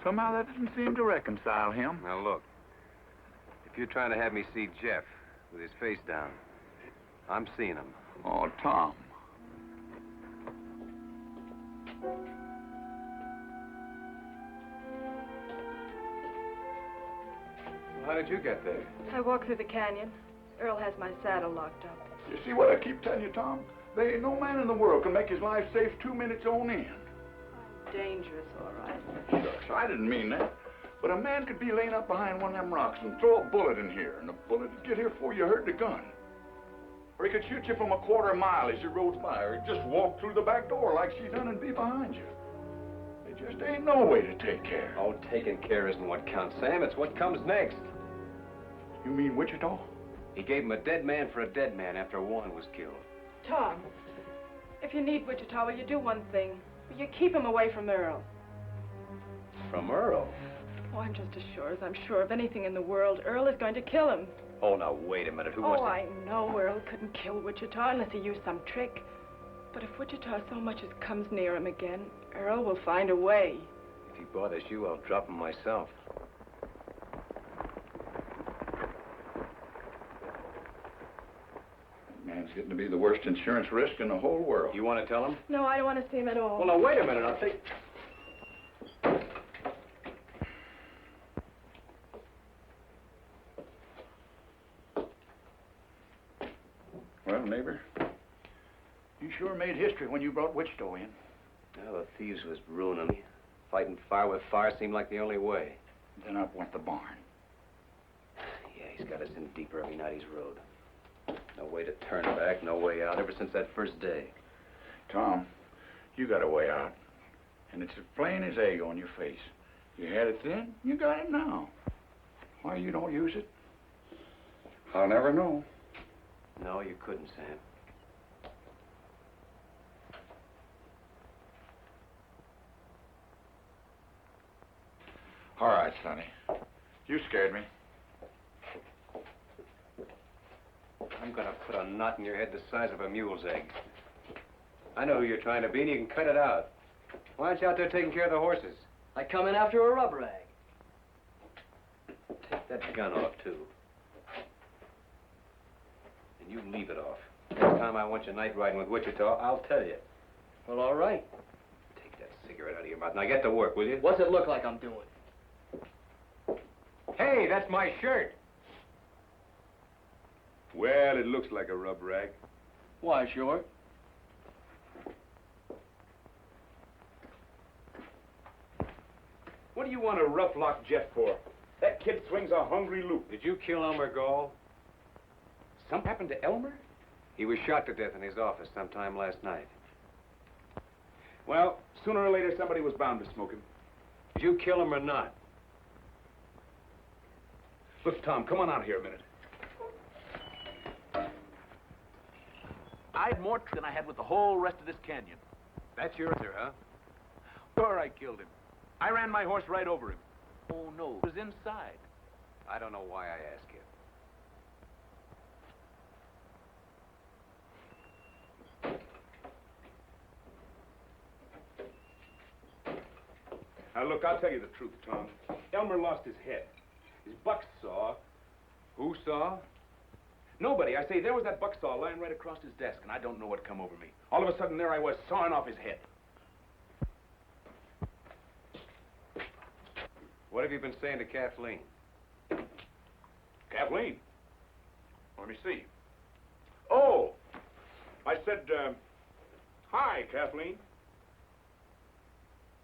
Somehow that didn't seem to reconcile him. Now, look. If you're trying to have me see Jeff with his face down, I'm seeing him. Oh, Tom. How did you get there? I walked through the canyon. Earl has my saddle locked up. You see what I keep telling you, Tom? There ain't no man in the world can make his life safe 2 minutes on end. I'm dangerous, all right. Shucks, I didn't mean that. But a man could be laying up behind one of them rocks and throw a bullet in here, and the bullet would get here before you heard the gun. Or he could shoot you from a quarter mile as you rode by, or he'd just walk through the back door like she done and be behind you. There just ain't no way to take care. Oh, taking care isn't what counts, Sam. It's what comes next. You mean Wichita? He gave him a dead man for a dead man after Warren was killed. Tom, if you need Wichita, will you do one thing? Will you keep him away from Earl? From Earl? Oh, I'm just as sure as I'm sure of anything in the world. Earl is going to kill him. Oh, now, wait a minute. Who wants Oh, to... I know Earl couldn't kill Wichita unless he used some trick. But if Wichita so much as comes near him again, Earl will find a way. If he bothers you, I'll drop him myself. Man's getting to be the worst insurance risk in the whole world. You want to tell him? No, I don't want to see him at all. Well, now, wait a minute. I'll take... Well, neighbor, you sure made history when you brought Wichita in. Well, the thieves was ruining me. Fighting fire with fire seemed like the only way. Then up went the barn. Yeah, he's got us in deeper every night he's rode. No way to turn back, no way out, ever since that first day. Tom, you got a way out. And it's as plain as egg on your face. You had it then, you got it now. Why you don't use it? I'll never know. No, you couldn't, Sam. All right, Sonny. You scared me. I'm gonna put a knot in your head the size of a mule's egg. I know who you're trying to be, and you can cut it out. Why aren't you out there taking care of the horses? I come in after a rub rag. Take that gun off, too. And you leave it off. Next time I want you night riding with Wichita, I'll tell you. Well, all right. Take that cigarette out of your mouth. Now get to work, will you? What's it look like I'm doing? Hey, that's my shirt. Well, it looks like a rub rag. Why, sure. What do you want to rough lock Jeff for? That kid swings a hungry loop. Did you kill Elmer Gall? Something happened to Elmer? He was shot to death in his office sometime last night. Well, sooner or later, somebody was bound to smoke him. Did you kill him or not? Look, Tom, come on out here a minute. I had more than I had with the whole rest of this canyon. That's your answer, huh? Sure, I killed him. I ran my horse right over him. Oh, no, it was inside. I don't know why I ask you. Now, look, I'll tell you the truth, Tom. Elmer lost his head. His buck saw. Who saw? Nobody. I say, there was that buck saw lying right across his desk, and I don't know what come over me. All of a sudden, there I was, sawing off his head. What have you been saying to Kathleen? Kathleen? Let me see. Oh! I said, hi, Kathleen.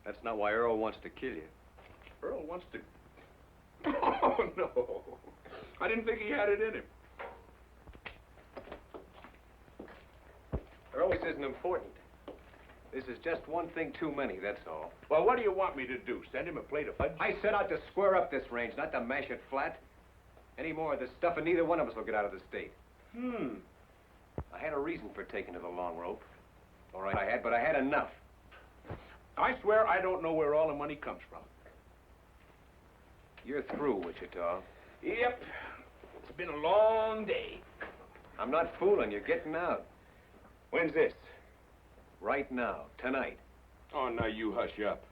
That's not why Earl wants to kill you. Earl wants to... Oh, no. I didn't think he had it in him. Earl, this isn't important. This is just one thing too many, that's all. Well, what do you want me to do? Send him a plate of fudge? I set out to square up this range, not to mash it flat. Any more of this stuff, and neither one of us will get out of the state. I had a reason for taking to the long rope. All right, I had, but I had enough. I swear I don't know where all the money comes from. You're through, Wichita. Yep. It's been a long day. I'm not fooling. You're getting out. When's this? Right now. Tonight. Oh, now you hush up.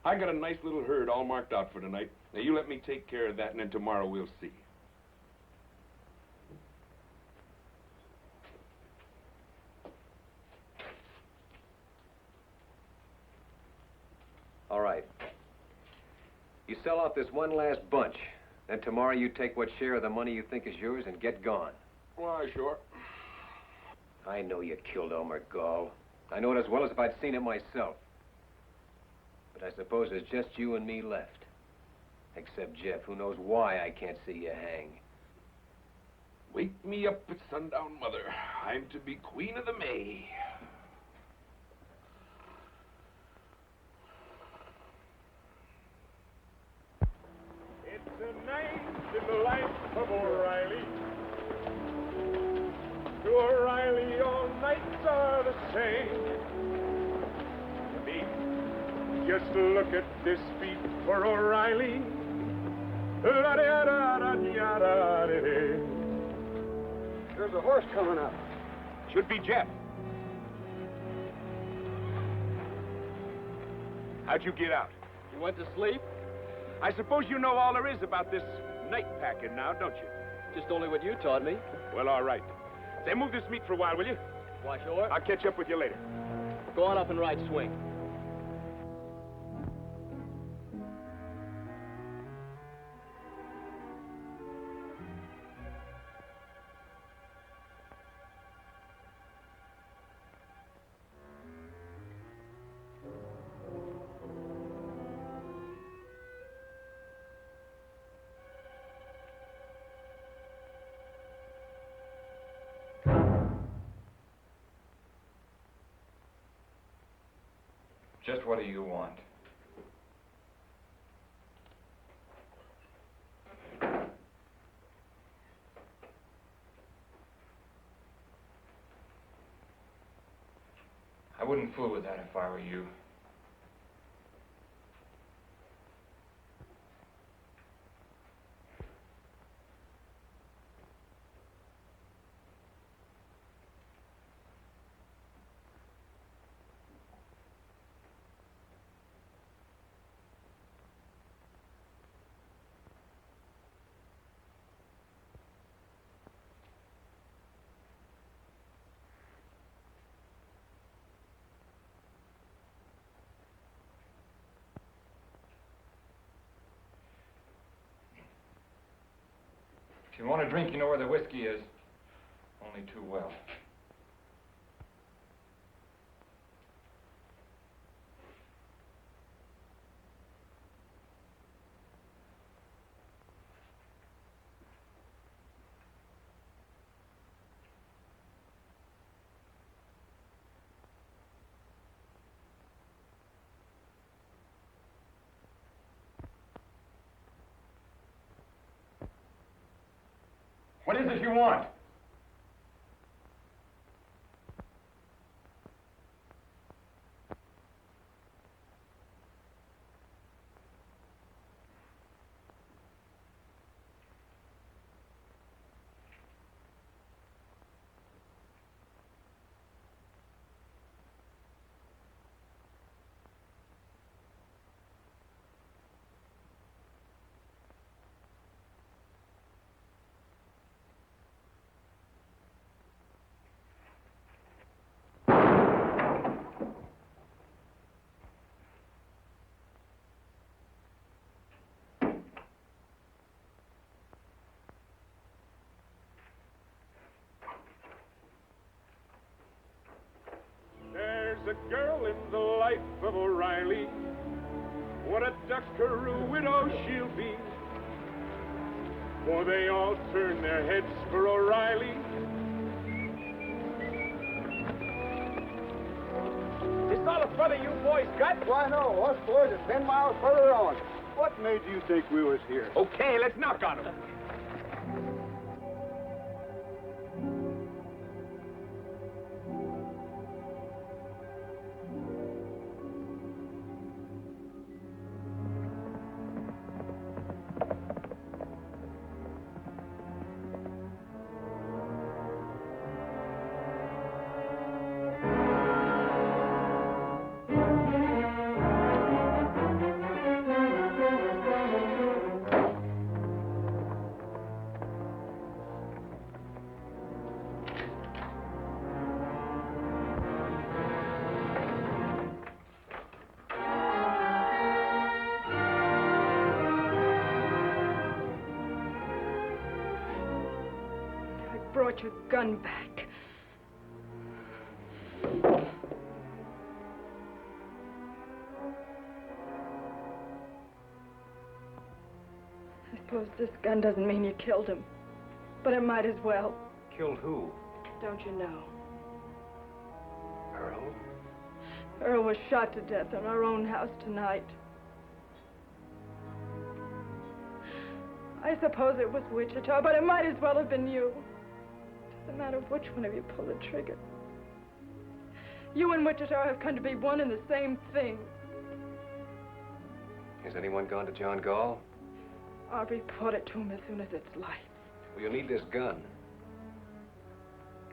I got a nice little herd all marked out for tonight. Now, you let me take care of that, and then tomorrow we'll see. All right. You sell out this one last bunch. Then tomorrow you take what share of the money you think is yours and get gone. Why, sure. I know you killed Elmer Gall. I know it as well as if I'd seen it myself. But I suppose there's just you and me left. Except Jeff, who knows why I can't see you hang. Wake me up at sundown, Mother. I'm to be Queen of the May. It's a night in the life of O'Reilly. To O'Reilly, all nights are the same. Just look at this beat for O'Reilly. There's a horse coming up. Should be Jeff. How'd you get out? You went to sleep? I suppose you know all there is about this night packing now, don't you? Just only what you taught me. Well, all right. Say, move this meat for a while, will you? Why, sure. I'll catch up with you later. Go on up and ride swing. Just what do you want? I wouldn't fool with that if I were you. If you want a drink, you know where the whiskey is. Only too well. What is it you want? with the life of O'Reilly. What a Duckaroo widow she'll be. For they all turn their heads for O'Reilly. Is all the further you boys got? Why, no. Us boys are 10 miles further on. What made you think we was here? Okay, let's knock on them. Brought your gun back. I suppose this gun doesn't mean you killed him, but it might as well. Killed who? Don't you know? Earl? Earl was shot to death in our own house tonight. I suppose it was Wichita, but it might as well have been you. Doesn't matter which one of you pulled the trigger. You and Wichita have come to be one and the same thing. Has anyone gone to John Gall? I'll report it to him as soon as it's light. Well, you'll need this gun.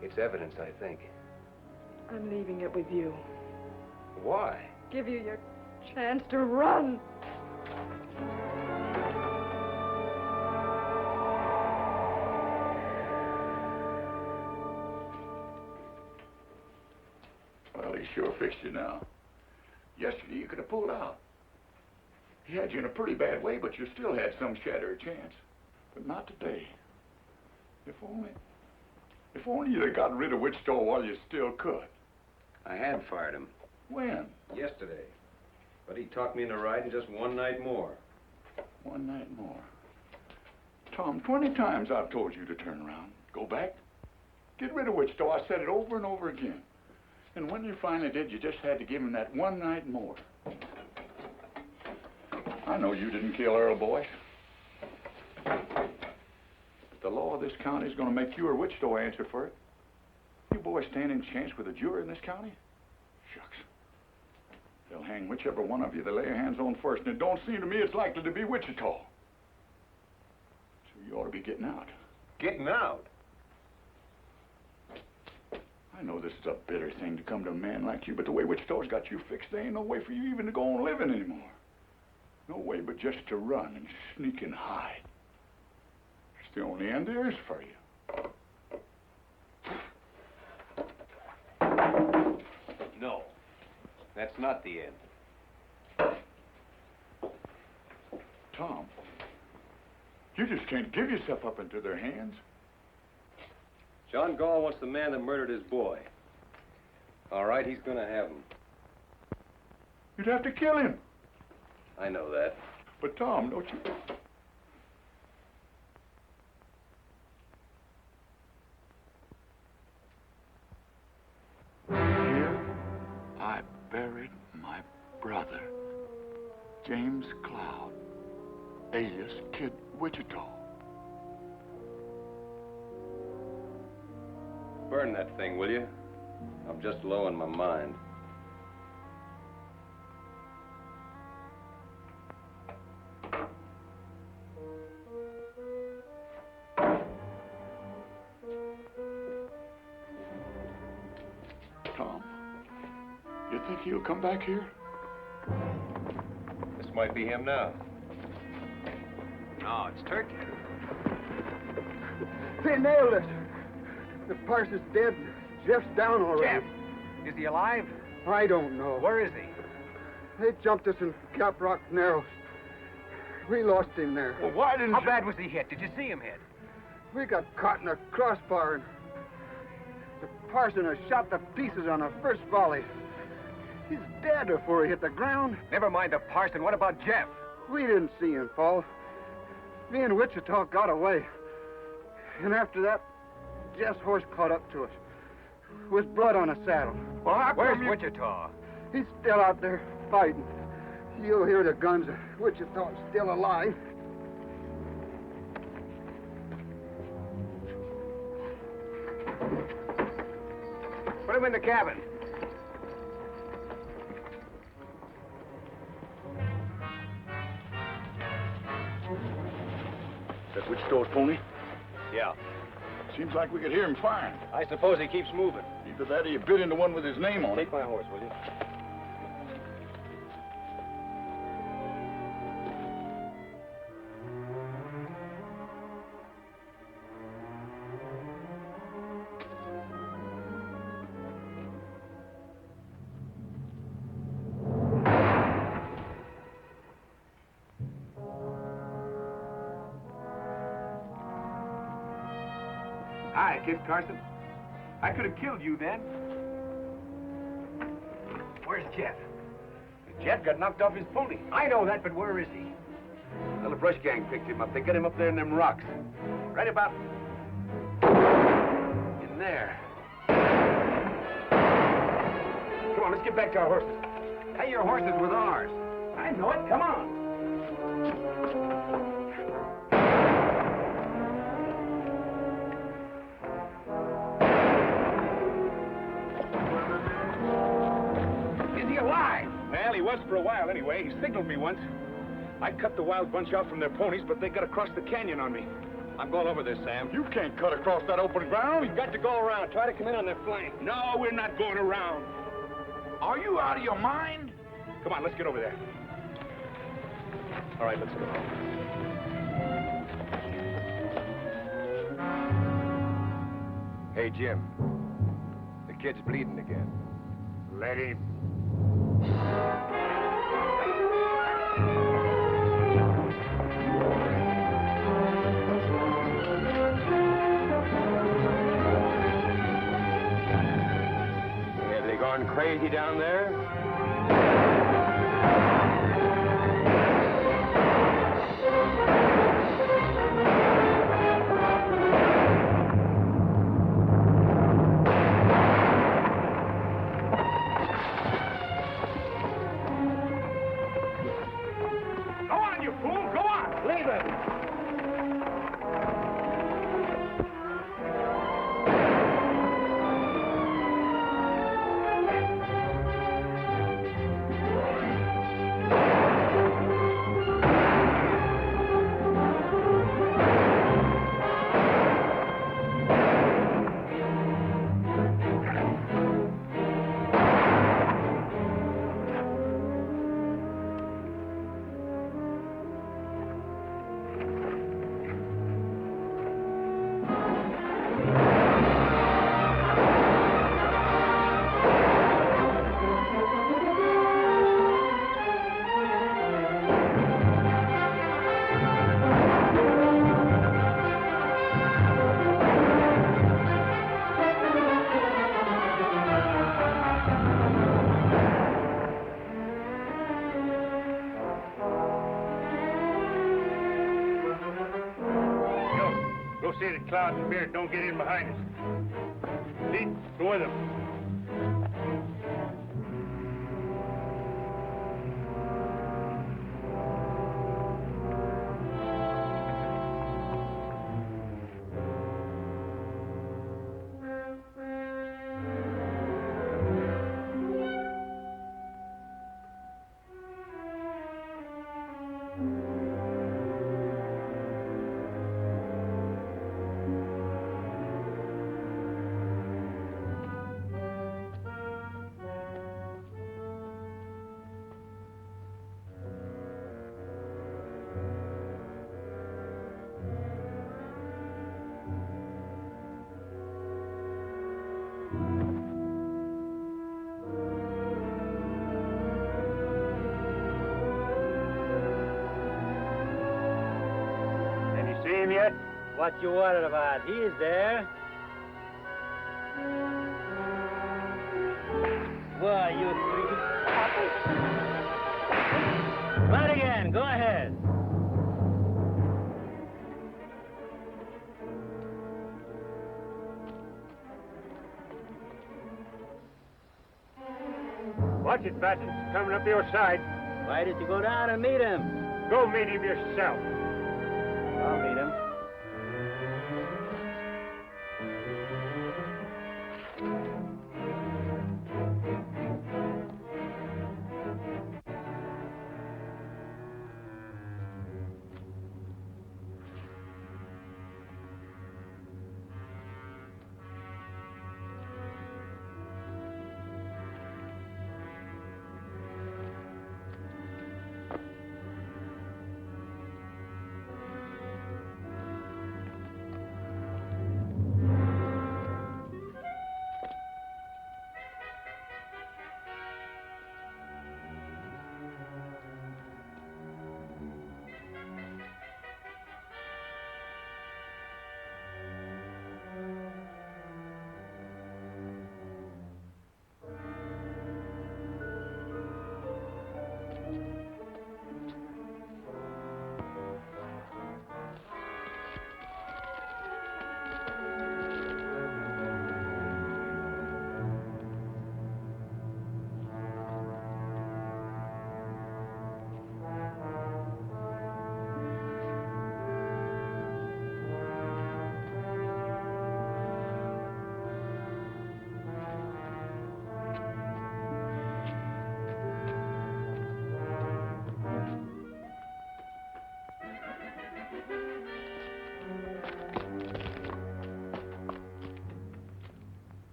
It's evidence, I think. I'm leaving it with you. Why? Give you your chance to run. Well, he sure fixed you now. Yesterday you could have pulled out. He had you in a pretty bad way, but you still had some shatter of chance. But not today. If only you'd have gotten rid of Wichita while you still could. I had fired him. When? Yesterday. But he talked me into riding just one night more. One night more. Tom, 20 times I've told you to turn around. Go back. Get rid of Wichita. I said it over and over again. And when you finally did, you just had to give him that one night more. I know you didn't kill Earl, boy. But the law of this county is going to make you or Wichita answer for it. You boys stand in chance with a jury in this county? Shucks. They'll hang whichever one of you they lay their hands on first, and it don't seem to me it's likely to be Wichita. So you ought to be getting out. Getting out? I know this is a bitter thing to come to a man like you, but the way Wichita's got you fixed, there ain't no way for you even to go on living anymore. No way but just to run and sneak and hide. It's the only end there is for you. No. That's not the end. Tom, you just can't give yourself up into their hands. John Gall wants the man that murdered his boy. All right, he's gonna have him. You'd have to kill him. I know that. But Tom, don't you... Here I buried my brother, James Cloud, alias Kid Wichita. Burn that thing, will you? I'm just low in my mind. Tom, you think he'll come back here? This might be him now. No, it's Turkey. They nailed us. The parson's dead. Jeff's down already. Jeff? Is he alive? I don't know. Where is he? They jumped us in Cap Rock Narrows. We lost him there. Well, why didn't How bad was he hit? Did you see him hit? We got caught in a crossbar, and the parson has shot the pieces on the first volley. He's dead before he hit the ground. Never mind the parson. What about Jeff? We didn't see him fall. Me and Wichita got away. And after that, Jeff's horse caught up to us. With blood on a saddle. Well, where's Wichita? He's still out there fighting. You'll hear the guns. Wichita's still alive. Put him in the cabin. That Wichita's pony? Yeah. Seems like we could hear him firing. I suppose he keeps moving. Either that or you bit into one with his name on it. Take my horse, will you? Hi, Kid Carson. I could have killed you then. Where's Jeff? Jeff got knocked off his pony. I know that, but where is he? Well, the brush gang picked him up. They got him up there in them rocks. Right about in there. Come on, let's get back to our horses. Hey, your horse is with ours. I know it. Come on. Well, he was for a while anyway. He signaled me once. I cut the wild bunch off from their ponies, but they got across the canyon on me. I'm going over there, Sam. You can't cut across that open ground. We've got to go around. Try to come in on their flank. No, we're not going around. Are you out of your mind? Come on, let's get over there. All right, let's go. Hey, Jim. The kid's bleeding again. Let him. Have they gone crazy down there? See that Cloud and Beard don't get in behind us. Pete, go with them. Yet? What you worried about? He's there. Why, you three? Watch it, Batson. Coming up your side. Why did you go down and meet him? Go meet him yourself. I'll meet him.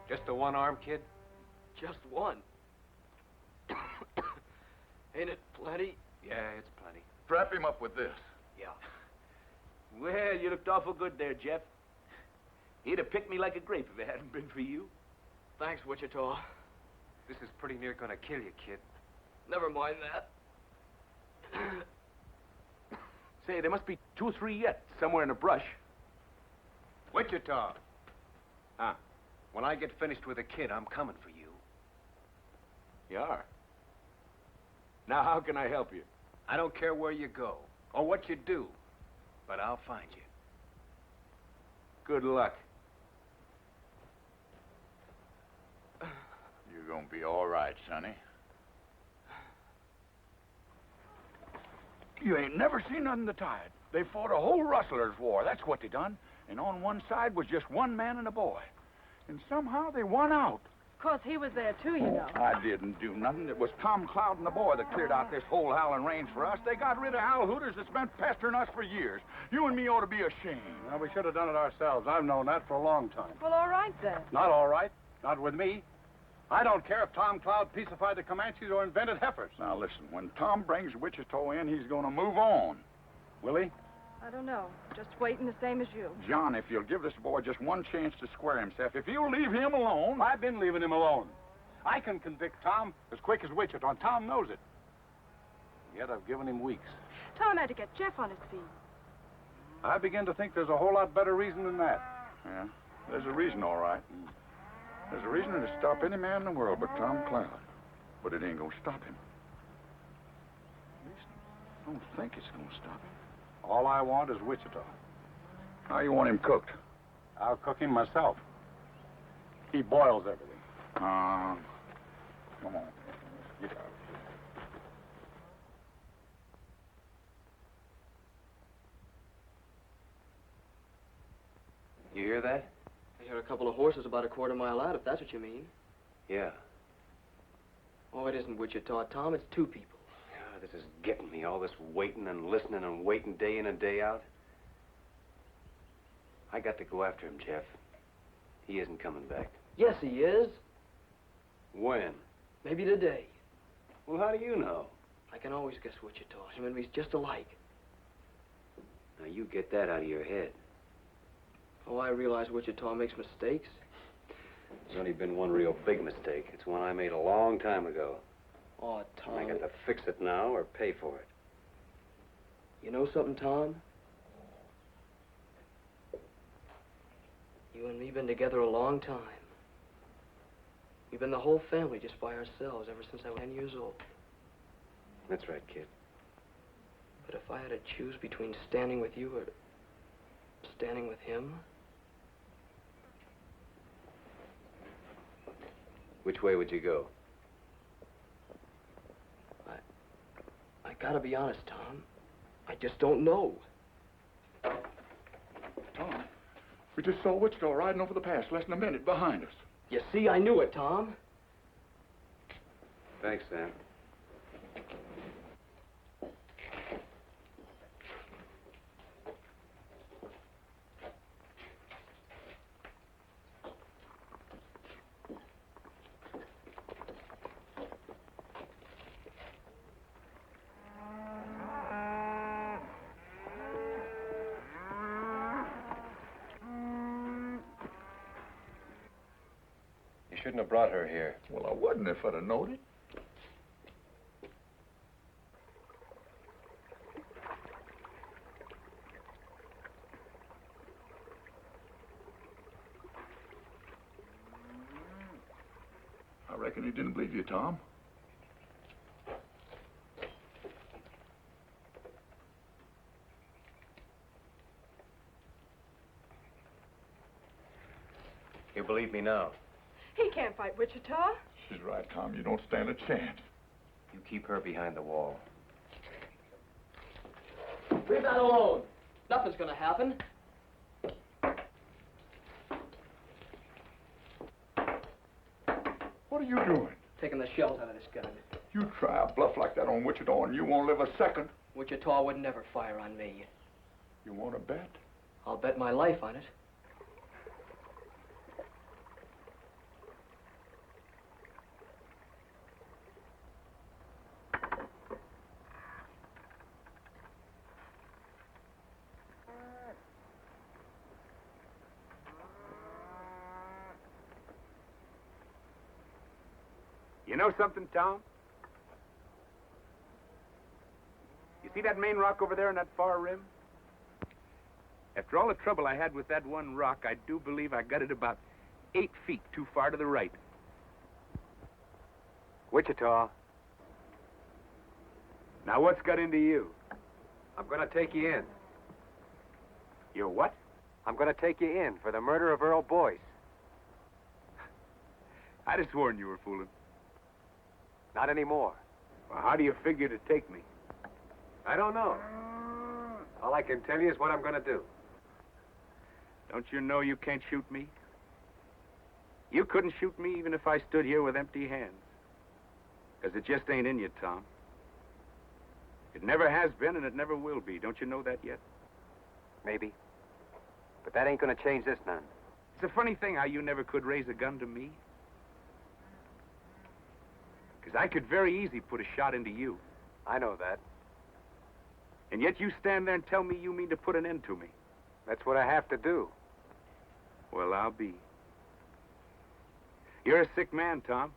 Just a one-armed kid? Just one. Ain't it plenty? Yeah, it's plenty. Strap him up with this. Yeah. Well, you looked awful good there, Jeff. He'd have picked me like a grape if it hadn't been for you. Thanks, Wichita. This is pretty near gonna kill you, kid. Never mind that. Say, there must be 2 or 3 yet, somewhere in the brush. Wichita! Huh? When I get finished with the kid, I'm coming for you. You are? Now, how can I help you? I don't care where you go, or what you do, but I'll find you. Good luck. You're gonna be all right, Sonny. You ain't never seen nothing the tide. They fought a whole rustlers' war. That's what they done. And on one side was just one man and a boy. And somehow they won out. course, he was there, too, you know. I didn't do nothing. It was Tom Cloud and the boy that cleared out this whole howling range for us. They got rid of Al Hooters that's been pestering us for years. You and me ought to be ashamed. Well, we should have done it ourselves. I've known that for a long time. Well, all right, then. Not all right. Not with me. I don't care if Tom Cloud peacified the Comanches or invented heifers. Now, listen, when Tom brings Wichita in, he's going to move on. Will he? I don't know. Just waiting the same as you. John, if you'll give this boy just one chance to square himself, if you'll leave him alone... I've been leaving him alone. I can convict Tom as quick as Wichita, and Tom knows it. Yet I've given him weeks. Tom had to get Jeff on his feet. I begin to think there's a whole lot better reason than that. Yeah, there's a reason, all right. There's a reason to stop any man in the world but Tom Cloud. But it ain't gonna stop him. At least I don't think it's gonna stop him. All I want is Wichita. How you want him cooked? I'll cook him myself. He boils everything. Come on. Get out. You hear that? I hear a couple of horses about a quarter-mile out, if that's what you mean. Yeah. Oh, it isn't Wichita, Tom. It's two people. God, this is getting me. All this waiting and listening and waiting day in and day out. I got to go after him, Jeff. He isn't coming back. Yes, he is. When? Maybe today. Well, how do you know? I can always guess Wichita. Him and me's just alike. Now, you get that out of your head. Oh, I realize Wichita makes mistakes. There's only been one real big mistake. It's one I made a long time ago. Oh, Tom. I got to fix it now or pay for it. You know something, Tom? You and me been together a long time. We've been the whole family just by ourselves ever since I was 10 years old. That's right, kid. But if I had to choose between standing with you or standing with him... Which way would you go? I gotta be honest, Tom. I just don't know. Tom, we just saw Wichita riding over the pass less than a minute behind us. You see, I knew it, Tom. Thanks, Sam. Shouldn't have brought her here. Well, I wouldn't if I'd have known it. I reckon he didn't believe you, Tom. You believe me now? He can't fight Wichita. She's right, Tom. You don't stand a chance. You keep her behind the wall. Leave that alone. Nothing's gonna happen. What are you doing? Taking the shells out of this gun. You try a bluff like that on Wichita and you won't live a second. Wichita would never fire on me. You want to bet? I'll bet my life on it. You know something, Tom? You see that main rock over there on that far rim? After all the trouble I had with that one rock, I do believe I got it about 8 feet too far to the right. Wichita. Now what's got into you? I'm going to take you in. You're what? I'm going to take you in for the murder of Earl Boyce. I'd have sworn you were fooling. Not anymore. Well, how do you figure to take me? I don't know. All I can tell you is what I'm going to do. Don't you know you can't shoot me? You couldn't shoot me even if I stood here with empty hands. Because it just ain't in you, Tom. It never has been and it never will be. Don't you know that yet? Maybe. But that ain't gonna change this none. It's a funny thing how you never could raise a gun to me. Because I could very easy put a shot into you. I know that. And yet you stand there and tell me you mean to put an end to me. That's what I have to do. Well, I'll be. You're a sick man, Tom.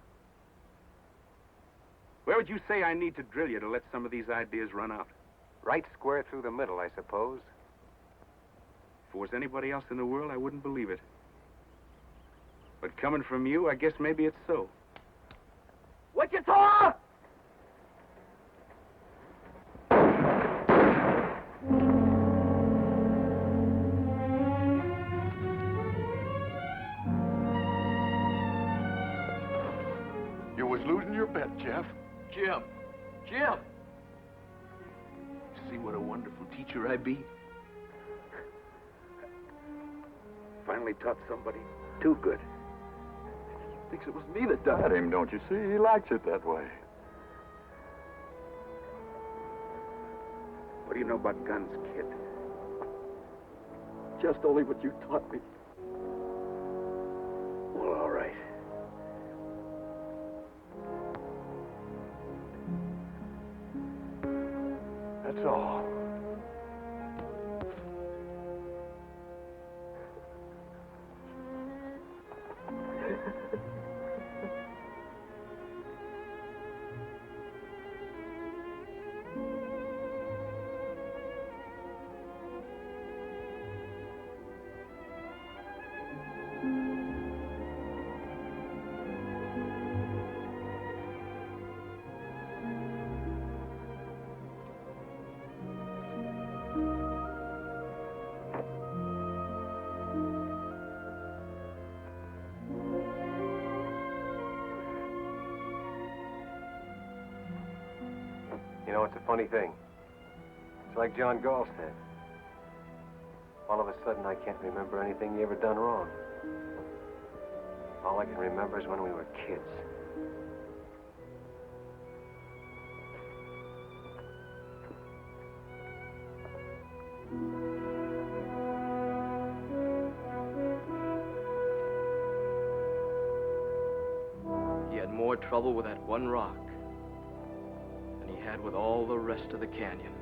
Where would you say I need to drill you to let some of these ideas run out? Right square through the middle, I suppose. If it was anybody else in the world, I wouldn't believe it. But coming from you, I guess maybe it's so. Wichita! You was losing your bet, Jeff. Jim! Jim! See what a wonderful teacher I be? Finally taught somebody too good. Thinks it was me that died him, don't you see? He likes it that way. What do you know about guns, kid? Just only what you taught me. Well, all right. That's all. You know, it's a funny thing. It's like John Gall said. All of a sudden, I can't remember anything you ever done wrong. All I can remember is when we were kids. He had more trouble with that one rock than he had with all the rest of the canyon.